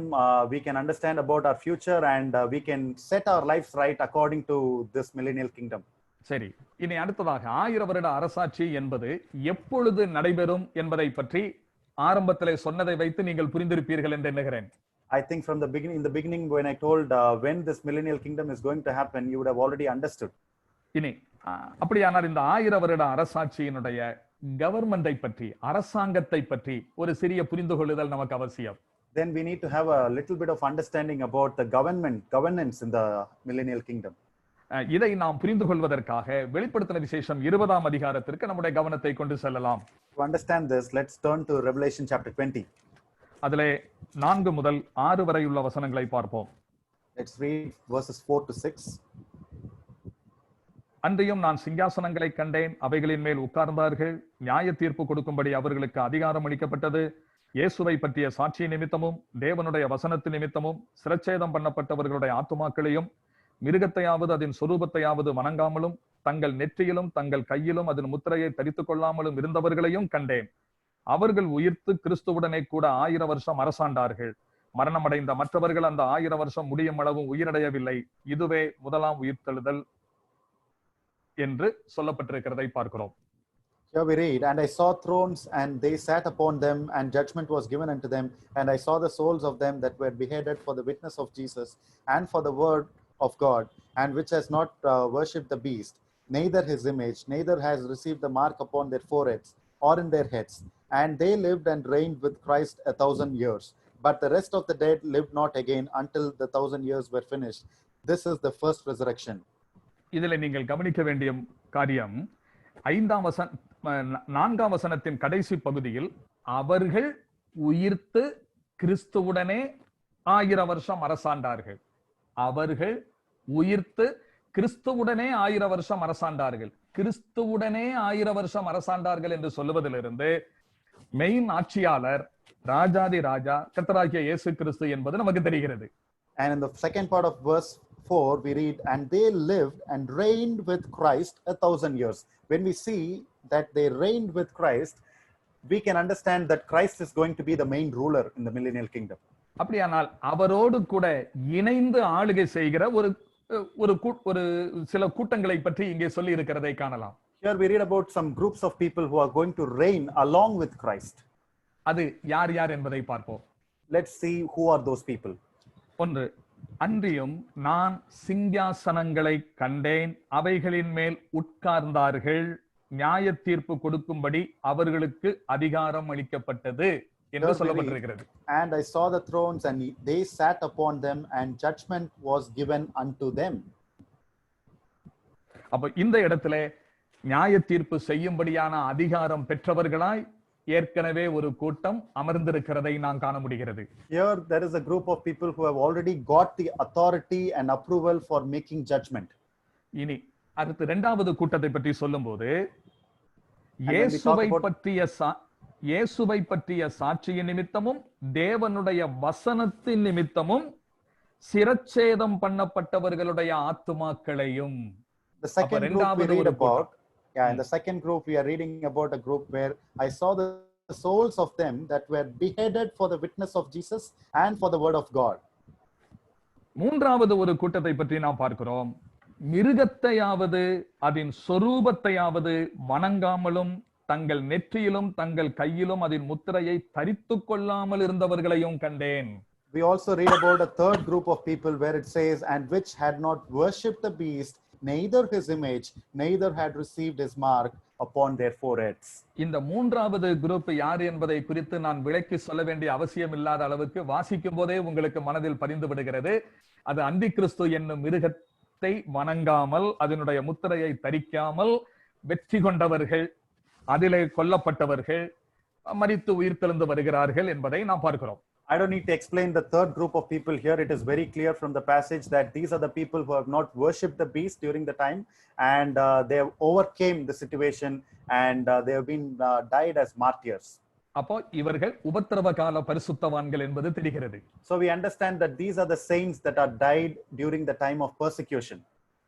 we can understand about our future and we can set our lives right according to this millennial kingdom. சரி, இனி அடுத்ததாக 1000 வருட அரசாட்சி என்பது எப்பொழுது நடைபெறும் என்பதை பற்றி ஆரம்பத்திலே சொன்னதை வைத்து நீங்கள் புரிந்திருப்பீர்கள் என்று எண்ணுகிறேன். I think from the beginning, in the beginning, when I told when this millennial kingdom is going to happen, you would have already understood. இனி அப்படியானால் இந்த 1000 வருட அரசாட்சியினுடைய கவர்மெண்டை பற்றி, அரசாங்கத்தை பற்றி ஒரு சிறிய புரிந்து கொள்ளுதல் நமக்கு அவசியம். Then we need to have a little bit of understanding about the governance in the millennial kingdom. இதை நாம் புரிந்து கொள்வதற்காக வெளிப்படுத்தின விசேஷம் 20ஆம் அதிகாரத்திற்கு நம்முடைய கவனத்தை கொண்டு செல்லலாம். To understand this, let's turn to Revelation chapter 20. அதிலே 4 முதல் 6 வரை உள்ள வசனங்களை பார்ப்போம். Let's read verses 4 to 6. அன்றியும் நான் சிங்காசனங்களை கண்டேன், அவைகளின் மேல் உட்கார்ந்தார்கள், நியாய தீர்ப்பு கொடுக்கும்படி அவர்களுக்கு அதிகாரம் அளிக்கப்பட்டது. இயேசுவை பற்றிய சாட்சி நிமித்தமும் தேவனுடைய வசனத்து நிமித்தமும் சிரச்சேதம் பண்ணப்பட்டவர்களுடைய ஆத்துமாக்களையும் மிருகத்தையாவது அதன் சொரூபத்தையாவது வணங்காமலும் தங்கள் நெற்றியிலும் தங்கள் கையிலும் அதன் முத்திரையை தரித்துக் கொள்ளாமலும் இருந்தவர்களையும் கண்டேன். அவர்கள் உயிர்த்து கிறிஸ்துவுடனே கூட 1000 வருஷம் அரசாண்டார்கள். மரணமடைந்த மற்றவர்கள் அந்த 1000 வருஷம் முடியும் அளவும் உயிரடையவில்லை. இதுவே முதலாம் உயிர்த்தெழுதல் என்று சொல்லப்பட்டிருக்கிறதை பார்க்கிறோம். Here we read, and I saw thrones, and they sat upon them, and judgment was given unto them. And I saw the souls of them that were beheaded for the witness of Jesus and for the word of God, and which has not worshipped the beast, neither his image, neither has received the mark upon their foreheads or in their heads. And they lived and reigned with Christ 1,000 years. But the rest of the dead lived not again until the 1,000 years were finished. This is the first resurrection. இதில் நீங்கள் கவனிக்க வேண்டிய காரியம் 4ஆம் வசனத்தின் கடைசி பகுதியில் அவர்கள் உயிர்த்து கிறிஸ்துவுடனே 1000 வருஷம் அரசாண்டார்கள். அவர்கள் உயிர்த்து கிறிஸ்துவுடனே 1000 வருஷம் அரசாண்டார்கள். கிறிஸ்துவுடனே 1000 வருஷம் அரசாண்டார்கள் என்று சொல்லுவதிலிருந்து மெயின் ஆட்சியாளர் ராஜாதி ராஜா கர்த்தராகிய இயேசு கிறிஸ்து என்பது நமக்கு தெரிகிறது. And in the second part of verse 4, we read, and they lived and reigned with Christ 1,000 years. When we see that they reigned with Christ, we can understand that Christ is going to be the main ruler in the millennial kingdom. அப்படியானால் அவரோடு கூட இணைந்து ஆளுகை செய்கிற ஒரு சில கூட்டங்களை பற்றி இங்கே சொல்லி இருக்கிறதை காணலாம். Here we read about some groups of people who are going to reign along with Christ. அது யார் யார் என்பதை பார்ப்போம். Let's see who are those people. ஒன்று, அன்றியும் நான் சிங்காசனங்களை கண்டேன், அவைகளின் மேல் உட்கார்ந்தார்கள், நியாய தீர்ப்பு கொடுக்கும்படி அவர்களுக்கு அதிகாரம் அளிக்கப்பட்டது என்று சொல்லப்பட்டிருக்கிறது. And I saw the thrones and they sat upon them and judgment was given unto them. அப்ப இந்த இடத்துல நியாய தீர்ப்பு செய்யும்படியான அதிகாரம் பெற்றவர்களாய் ஏற்கனவே ஒரு கூட்டம் அமர்ந்திருக்கிறதை நாம் காண முடிகிறது. Here there is a group of people who have already got the authority and approval for making judgment. இனி அடுத்து இரண்டாவது கூட்டத்தை பற்றி சொல்லும்போது இயேசுவை பற்றிய சாட்சியின் நிமித்தமும் தேவனுடைய வசனத்தின் நிமித்தமும் சிரச்சேதம் பண்ணப்பட்டவர்களுடைய ஆத்துமாக்களையும். The second group we read about, in the second group we are reading about a group where I saw the souls of them that were beheaded for the witness of Jesus and for the word of God. மூன்றாவது ஒரு கூட்டத்தை பற்றி நாம் பார்க்கிறோம். மிருகத்தையாவது அதன் சொரூபத்தையாவது வணங்காமலும் தங்கள் நெற்றியிலும் தங்கள் கையிலும் அதன் முத்திரையை தரித்துக் கொள்ளாமல் இருந்தவர்களையும் கண்டேன். We also read about a third group of people where it says, and which had not worshipped the beast, neither his image, neither had received his mark upon their foreheads. இந்த மூன்றாவது குரூப் யார் என்பதை குறித்து நான் விளக்கி சொல்ல வேண்டிய அவசியம் இல்லாத அளவுக்கு வாசிக்கும் போதே உங்களுக்கு மனதில் பதிந்து விடுகிறது. அது அந்தி கிறிஸ்து என்னும் மிருகத்தை வணங்காமல் அதனுடைய முத்திரையை தரிக்காமல் வெற்றி கொண்டவர்கள், அதிலே கொல்லப்பட்டவர்கள், மரித்து உயிர்த்தெழுந்து வருகிறார்கள் என்பதை நாம் பார்க்கிறோம். I don't need to explain the third group of people here. It is very clear from the passage that these are the people who have not worshipped the beast during the time, and they have overcame the situation, and they have been died as martyrs. அப்போ இவர்கள் உபத்திரவ கால பரிசுத்தவான்கள் என்பது தெரிகிறது. So we understand that these are the saints that are died during the time of persecution.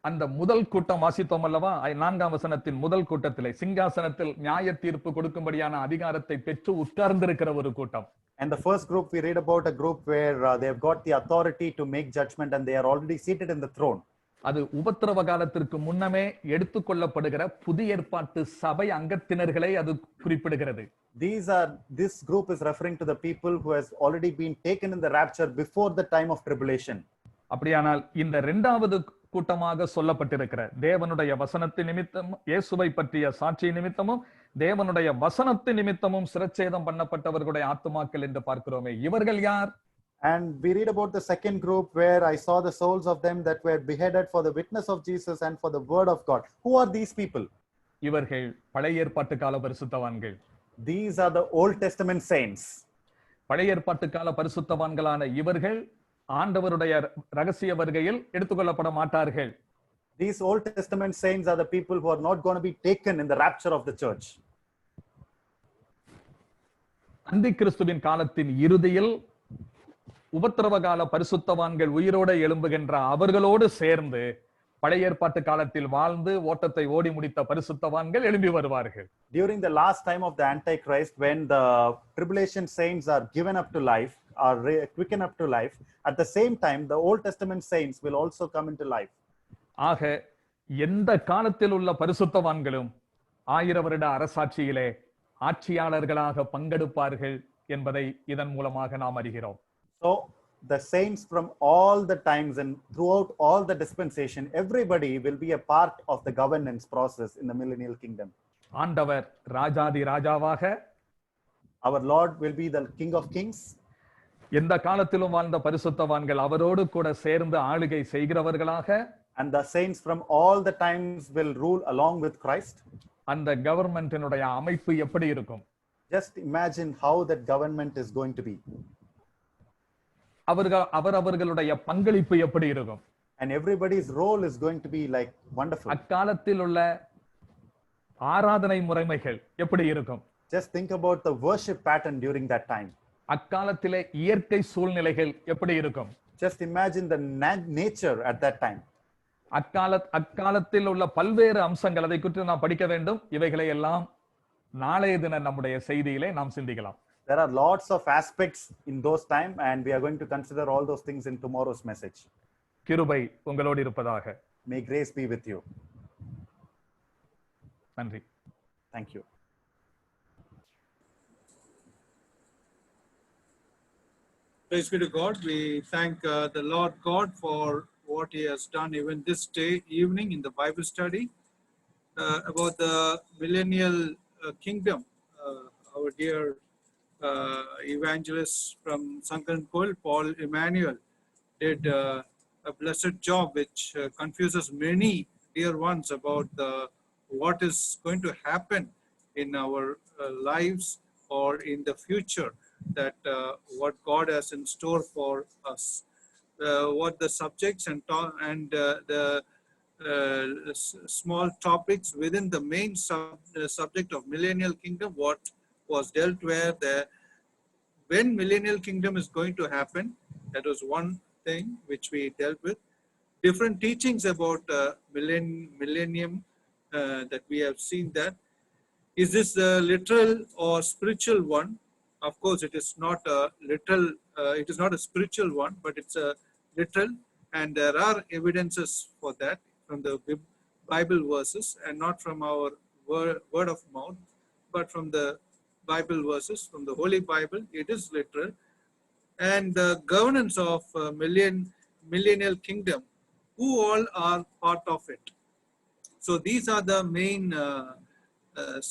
அந்த முதல் கூட்டம் வாசித்தோம் அல்லவா? 4ஆம் வசனத்தின் முதல் கூட்டத்திலே சிங்காசனத்தில் நியாய தீர்ப்பு கொடுக்கும்படியான அதிகாரத்தை பெற்று உட்கார்ந்திருக்கிற ஒரு கூட்டம். And the first group we read about a group where they have got the authority to make judgment and they are already seated in the throne. அது உபத்திரவ காலத்திற்கு முன்னமே எடுத்துக்கொள்ளப்படுகிற புதிய ஏற்பாட்டு சபை அங்கத்தினர்களை அது குறிப்பிடுகிறது. This group is referring to the people who has already been taken in the rapture before the time of tribulation. அப்படியானால் இந்த இரண்டாவது கூட்டமாக சொல்லப்பட்டிருக்கிற தேவனுடைய வசனத்தின் நிமித்தமும் இயேசுவை பற்றிய சாட்சி நிமித்தமும் தேவனுடைய வசனத்தின் நிமித்தமும் சிரச்சேதம் பண்ணப்பட்டவர்களுடைய ஆத்துமாக்கள் என்று பார்க்கிறோமே, இவர்கள் யார்? And we read about the second group where I saw the souls of them that were beheaded for the witness of Jesus and for the word of God. Who are these people? இவர்கள் பழைய ஏற்பாட்டு கால பரிசுத்தவான்கள். These are the Old Testament saints. பழைய ஏற்பாட்டு கால பரிசுத்தவான்களான இவர்கள் ஆண்டவருடைய ரகசிய வருகையில் எடுத்துக்கொள்ளப்பட மாட்டார்கள். These Old Testament saints are the people who are not going to be taken in the rapture of the church. அந்தி கிறிஸ்துவின் காலத்தின் இறுதியில் உபத்திரவ கால பரிசுத்தவான்கள் உயிரோடு எழும்புகின்ற அவர்களோடு சேர்ந்து பழைய ஏற்பாட்டு காலத்தில் வாழ்ந்து ஓட்டத்தை ஓடி முடித்த பரிசுத்தவான்கள் எழும்பி வருவார்கள். During the last time of the Antichrist, when the tribulation saints are given up to life, are quickened up to life, at the same time the Old Testament saints will also come into life. ஆக எந்த காலத்தில் உள்ள பரிசுத்தவான்களும் 1000 வருட அரசாட்சியிலே ஆட்சியாளர்களாக பங்கெடுப்பார்கள் என்பதை இதன் மூலமாக நாம் அறிகிறோம். So the saints from all the times and throughout all the dispensation, everybody will be a part of the governance process in the millennial kingdom. ஆண்டவர் ராஜாதி ராஜாவாக, our Lord will be the King of Kings. எந்த காலத்திலும் வாழ்ந்த பரிசுத்தவான்கள் அவரோடு கூட சேர்ந்து ஆளுகை செய்கிறவர்களாக, and the saints from all the times will rule along with Christ. அந்த கவர்மெண்டினுடைய அமைப்பு எப்படி இருக்கும்? Just imagine how that government is going to be. அவர்களுடைய பங்களிப்பு எப்படி இருக்கும்? And everybody's role is going to be like wonderful. அக்காலத்தில் உள்ள ஆராதனை முறைமைகள் எப்படி இருக்கும்? Just think about the worship pattern during that time. அக்காலத்திலே இயற்கை சூழ்நிலைகள் எப்படி இருக்கும்? Just imagine the nature at that time. அக்காலத்தில் உள்ள பல்வேறு அம்சங்கள், அதை குறித்து நாம் படிக்க வேண்டும். இவைகளை எல்லாம் நாளைய தினம் நம்முடைய செய்தியிலே நாம் சிந்திக்கலாம். There are lots of aspects in those time, and we are going to consider all those things in tomorrow's message. கிருபை உங்களோடு இருப்பதாக. May grace be with you. நன்றி. Thank you. Praise be to God. We thank the Lord God for what He has done even this day evening in the Bible study about the millennial kingdom. Our dear evangelist from Sankarankoil, Paul Emmanuel, did a blessed job which confuses many dear ones about what is going to happen in our lives or in the future, that what God has in store for us, what the subjects and the small topics within the main subject of millennial kingdom, what was dealt where when millennial kingdom is going to happen. That was one thing which we dealt with. Different teachings about millennium that we have seen that. Is this a literal or spiritual one? Of course, it is not a literal, it is not a spiritual one, but it's a literal, and there are evidences for that from the Bible verses, and not from our word of mouth, but from the Bible verses, from the Holy Bible. It is literal. And the governance of millennial kingdom, who all are part of it. So these are the main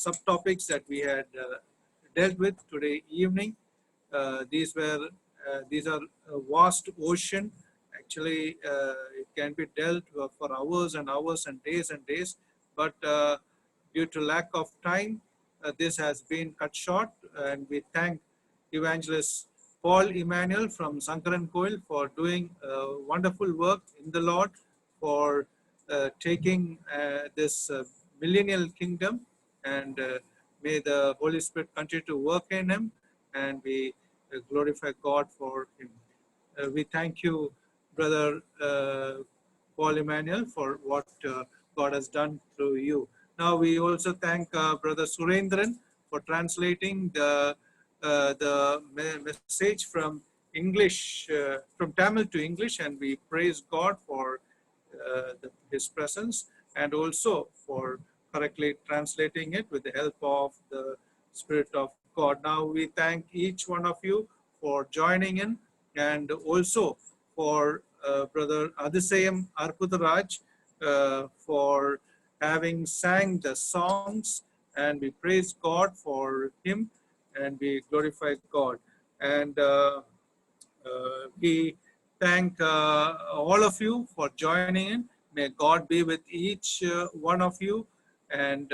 subtopics that we had dealt with today evening. These are a vast ocean. Actually, it can be dealt for hours and hours and days, but due to lack of time, this has been cut short, and we thank Evangelist Paul Emmanuel from Sankarankoil for doing wonderful work in the Lord, for taking this millennial kingdom, and may the Holy Spirit continue to work in him, and we glorify God for him. We thank you, Brother Paul Emmanuel, for what God has done through you. Now we also thank Brother Surendran for translating the message from English, from Tamil to English, and we praise God for his presence, and also for correctly translating it with the help of the Spirit of God. Now we thank each one of you for joining in, and also for Brother Adisayam Arpudaraj for having sang the songs, and we praise God for him, and we glorify God. And we thank all of you for joining in. May God be with each one of you, and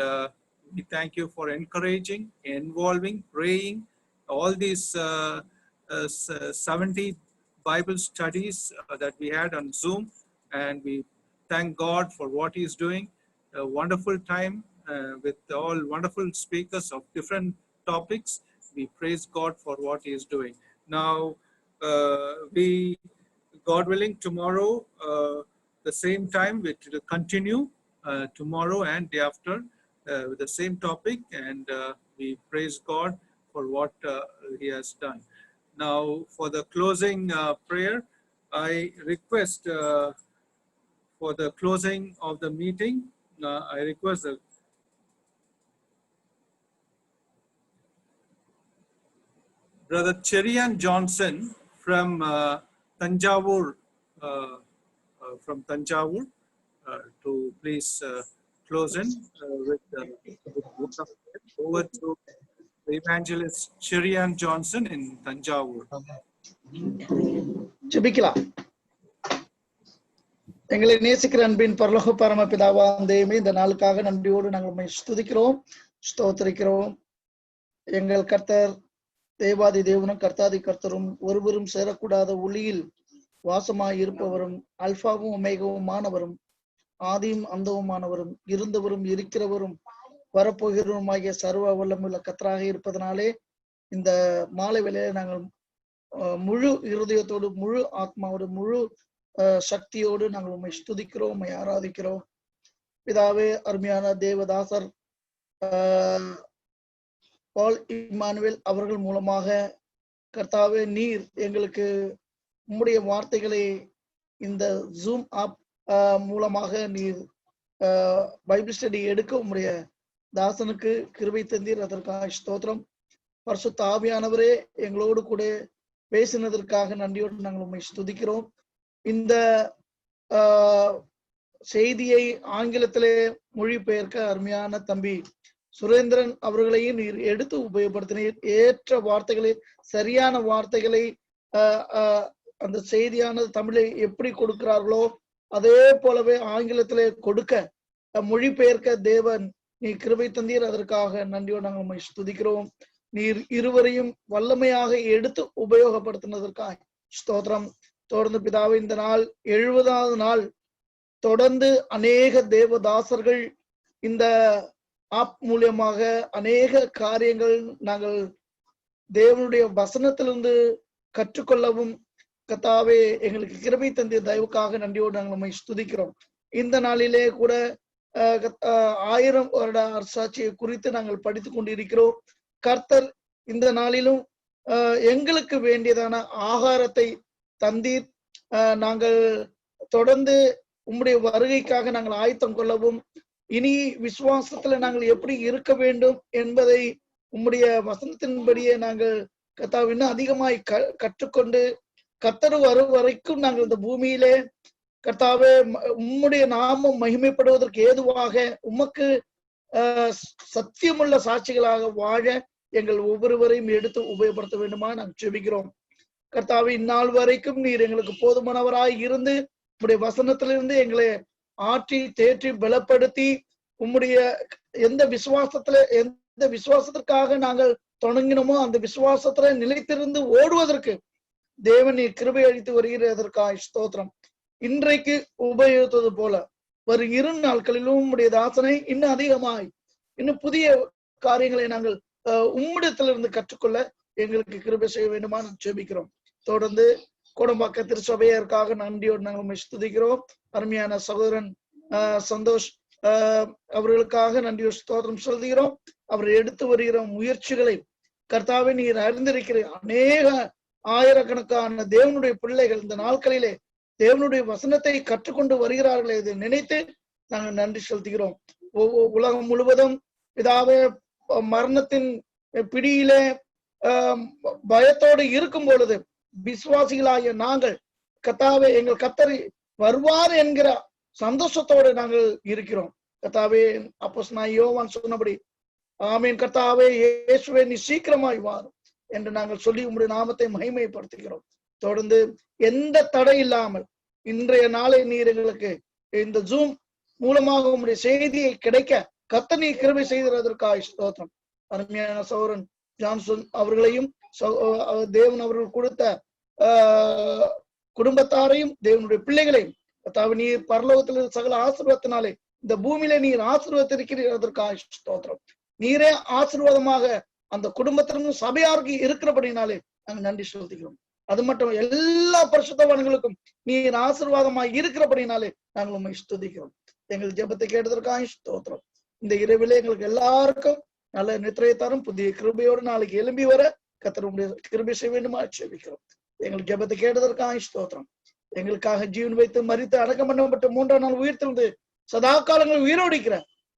we thank you for encouraging, involving, praying, all these 70 Bible studies that we had on Zoom, and we thank God for what he is doing. A wonderful time with all wonderful speakers of different topics. We praise God for what he is doing. Now, we, God willing, tomorrow, the same time, we will continue tomorrow and day after with the same topic, and we praise God for what he has done. Now, for the closing prayer, I request for the closing of the meeting, I request Brother Cherian Johnson from Tanjavur, to please close in with the book of prayer. Over to the evangelist Cherian Johnson in Tanjavur. ஜெபிக்கலாம். எங்களை நேசிக்கிற அன்பின் பரலோக பரமபிதாவாம் தெய்வமே, இந்த நாளுக்காக நன்றியோடு நாங்கள் உம்மை ஸ்துதிக்கிறோம், ஸ்தோத்திரிக்கிறோம். எங்கள் கர்த்தர் தேவாதி தேவனும் கர்த்தாதி கர்த்தரும் ஒருவரும் சேரக்கூடாத ஒளியில் வாசமாய் இருப்பவரும் அல்பாவும் ஒமேகாவுமானவரும் ஆதியும் அந்தவுமானவரும் இருந்தவரும் இருக்கிறவரும் வரப்போகிறவருமாகிய சர்வ வல்லமுள்ள கர்த்தராக இருப்பதனாலே இந்த மாலை வேளையில நாங்கள் முழு இருதயத்தோடு முழு ஆத்மாவோடு முழு சக்தியோடு நாங்கள் உண்மை ஸ்துதிக்கிறோம், உண்மை ஆராதிக்கிறோம். பிதாவே, அருமையான தேவதாசர் பால் இம்மானுவேல் அவர்கள் மூலமாக கர்த்தாவே நீர் எங்களுக்கு உம்முடைய வார்த்தைகளை இந்த ஜூம் ஆப் மூலமாக நீர் பைபிள் ஸ்டடி எடுக்க உம்முடைய தாசனுக்கு கிருபை தந்தீர். அதற்காக ஸ்தோத்திரம். பரிசுத்த ஆவியானவரே எங்களோடு கூட பேசினதற்காக நன்றியோடு நாங்கள் உண்மை ஸ்துதிக்கிறோம். இந்த செய்தியை ஆங்கிலத்திலே மொழிபெயர்க்க அருமையான தம்பி சுரேந்திரன் அவர்களையும் நீர் எடுத்து உபயோகப்படுத்தினீர். ஏற்ற வார்த்தைகளை, சரியான வார்த்தைகளை அந்த செய்தியானது தமிழை எப்படி கொடுக்கிறார்களோ அதே போலவே ஆங்கிலத்திலே கொடுக்க மொழிபெயர்க்க தேவன் நீ கிருபை தந்தீர். அதற்காக நன்றியோடு நாங்கள் உம்மை ஸ்துதிக்கிறோம். நீர் இருவரையும் வல்லமையாக எடுத்து உபயோகப்படுத்தினதற்காக ஸ்தோத்திரம். தொடர்ந்து பிதாவே, இந்த நாள் 70வது நாள் தொடர்ந்து அநேக தேவதாசர்கள் இந்த ஆப் மூலியமாக அநேக காரியங்கள் நாங்கள் தேவனுடைய வசனத்திலிருந்து கற்றுக்கொள்ளவும் கர்த்தாவே எங்களுக்கு கிருபை தந்திய தயவுக்காக நன்றியோடு நாங்கள் நம்மை ஸ்துதிக்கிறோம். இந்த நாளிலே கூட 1000 வருட அரசாட்சியை குறித்து நாங்கள் படித்துக் கொண்டிருக்கிறோம். கர்த்தர் இந்த நாளிலும் எங்களுக்கு வேண்டியதான ஆகாரத்தை தந்தீர். நாங்கள் தொடர்ந்து உம்முடைய வருகைக்காக நாங்கள் ஆயத்தம் கொள்ளவும், இனி விசுவாசத்துல நாங்கள் எப்படி இருக்க வேண்டும் என்பதை உம்முடைய வசனத்தின்படியே நாங்கள் கர்த்தாவே இன்னும் அதிகமாய் கற்றுக்கொண்டு கர்த்தர் வரும் வரைக்கும் நாங்கள் இந்த பூமியிலே கர்த்தாவே உம்முடைய நாமம் மகிமைப்படுவதற்கு ஏதுவாக உமக்கு சத்தியமுள்ள சாட்சிகளாக வாழ எங்கள் ஒவ்வொருவரையும் எடுத்து உபயோகப்படுத்த வேண்டுமா நாங்கள் ஜெபிக்கிறோம். கர்த்தாவே, இந்நாள் வரைக்கும் நீர் எங்களுக்கு போதுமானவராய் இருந்து உம்முடைய வசனத்திலிருந்து எங்களை ஆற்றி தேற்றி பலப்படுத்தி உம்முடைய எந்த விசுவாசத்திற்காக நாங்கள் தொடங்கினோமோ அந்த விசுவாசத்துல நிலைத்திருந்து ஓடுவதற்கு தேவன் நீர் கிருபை அளித்து வருகிறதற்காக ஸ்தோத்திரம். இன்றைக்கு உபயோகித்தது போல வரும் 2 நாட்களிலும் உம்முடைய தாசனை இன்னும் அதிகமாய் இன்னும் புதிய காரியங்களை நாங்கள் உம்மிடத்திலிருந்து கற்றுக்கொள்ள எங்களுக்கு கிருபை செய்ய வேண்டுமா நான் ஜெபிக்கிறோம். தொடர்ந்து கோடம்பாக்க திருச்சபையருக்காக நன்றியோடு நாங்கள் ஸ்துதிக்கிறோம். அருமையான சகோதரன் சந்தோஷ் அவர்களுக்காக நன்றியோடு ஸ்தோத்திரம் சொல்கிறோம். அவர் எடுத்து வருகிற முயற்சிகளை கர்த்தாவே நீர் அறிந்திருக்கிற அநேக ஆயிரக்கணக்கான தேவனுடைய பிள்ளைகள் இந்த நாட்களிலே தேவனுடைய வசனத்தை கற்றுக்கொண்டு வருகிறார்களே, இதை நினைத்து நாங்கள் நன்றி செலுத்துகிறோம். உலகம் முழுவதும் பிதாவே மரணத்தின் பிடியிலே பயத்தோடு இருக்கும் பொழுது விசுவாசிகளாகிய நாங்கள் கர்த்தாவே எங்கள் கர்த்தர் வருவார் என்கிற சந்தோஷத்தோடு நாங்கள் இருக்கிறோம். கர்த்தாவே, அப்போஸ்தலனாகிய யோவான் சொன்னபடி ஆமீன் கர்த்தாவே இயேசுவே நீ சீக்கிரமாய் வாரும் என்று நாங்கள் சொல்லி உம்முடைய நாமத்தை மகிமைப்படுத்துகிறோம். தொடர்ந்து எந்த தடை இல்லாமல் இன்றைய நாளை நீர் எங்களுக்கு இந்த ஜூம் மூலமாக உம்முடைய செய்தியை கிடைக்க கர்த்தர் நீர் கிருபை செய்ததற்காக ஸ்தோத்திரம். அருமையான சகோதரன் ஜான்சன் அவர்களையும் தேவன் அவர்கள் கொடுத்த குடும்பத்தாரையும் தேவனுடைய பிள்ளைகளையும் கர்த்தாவே நீர் பரலோகத்தில் சகல ஆசீர்வாதத்தினாலே இந்த பூமியில நீர் ஆசீர்வாதத்திற்காக ஸ்தோத்திரம். நீரே ஆசீர்வாதமாக அந்த குடும்பத்திற்கும் சபையாருக்கு இருக்கிறபடினாலே நாங்கள் நன்றி செலுத்துகிறோம். அது மட்டும் எல்லா பரிசுத்தவான்களுக்கும் நீர் ஆசீர்வாதமாய் இருக்கிறபடினாலே நாங்கள் உண்மை ஸ்துதிக்கிறோம். எங்கள் ஜெபத்தை கேட்டதற்காக ஸ்தோத்திரம். இந்த இரவிலே எங்களுக்கு எல்லாருக்கும் நல்ல நித்திரையை தரும் புதிய கிருபையோடு நாளைக்கு எழும்பி வர கர்த்தர் உம்முடைய கிருபை செய்ய வேண்டுமா ஜெபிக்கிறோம். எங்கள் ஜெபத்தை கேட்டதற்காக ஸ்தோத்திரம். எங்களுக்காக ஜீவன் வைத்து மரித்து அடக்கம் பண்ணப்பட்ட 3ஆம் நாள் உயிர்த்தெழுந்து சதா காலங்கள் உயிரோடிக்கிற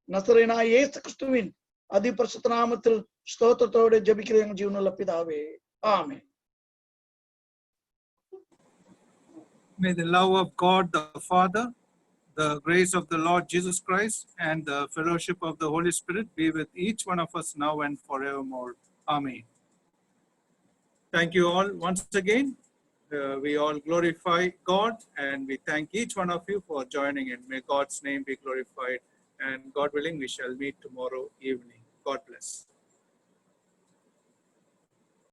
நசரேயனாகிய இயேசு கிறிஸ்துவின் அதிபரிசுத்த நாமத்தில் ஸ்தோத்திரத்தோடு ஜெபிக்கிற எங்கள் ஜீவனுள்ள பிதாவே, ஆமென். May the love of God the Father, the grace of the Lord Jesus Christ, and the fellowship of the Holy Spirit be with each one of us now and forevermore. Amen. Thank you all once again. We all glorify God and we thank each one of you for joining in. May God's name be glorified, and God willing we shall meet tomorrow evening. God bless.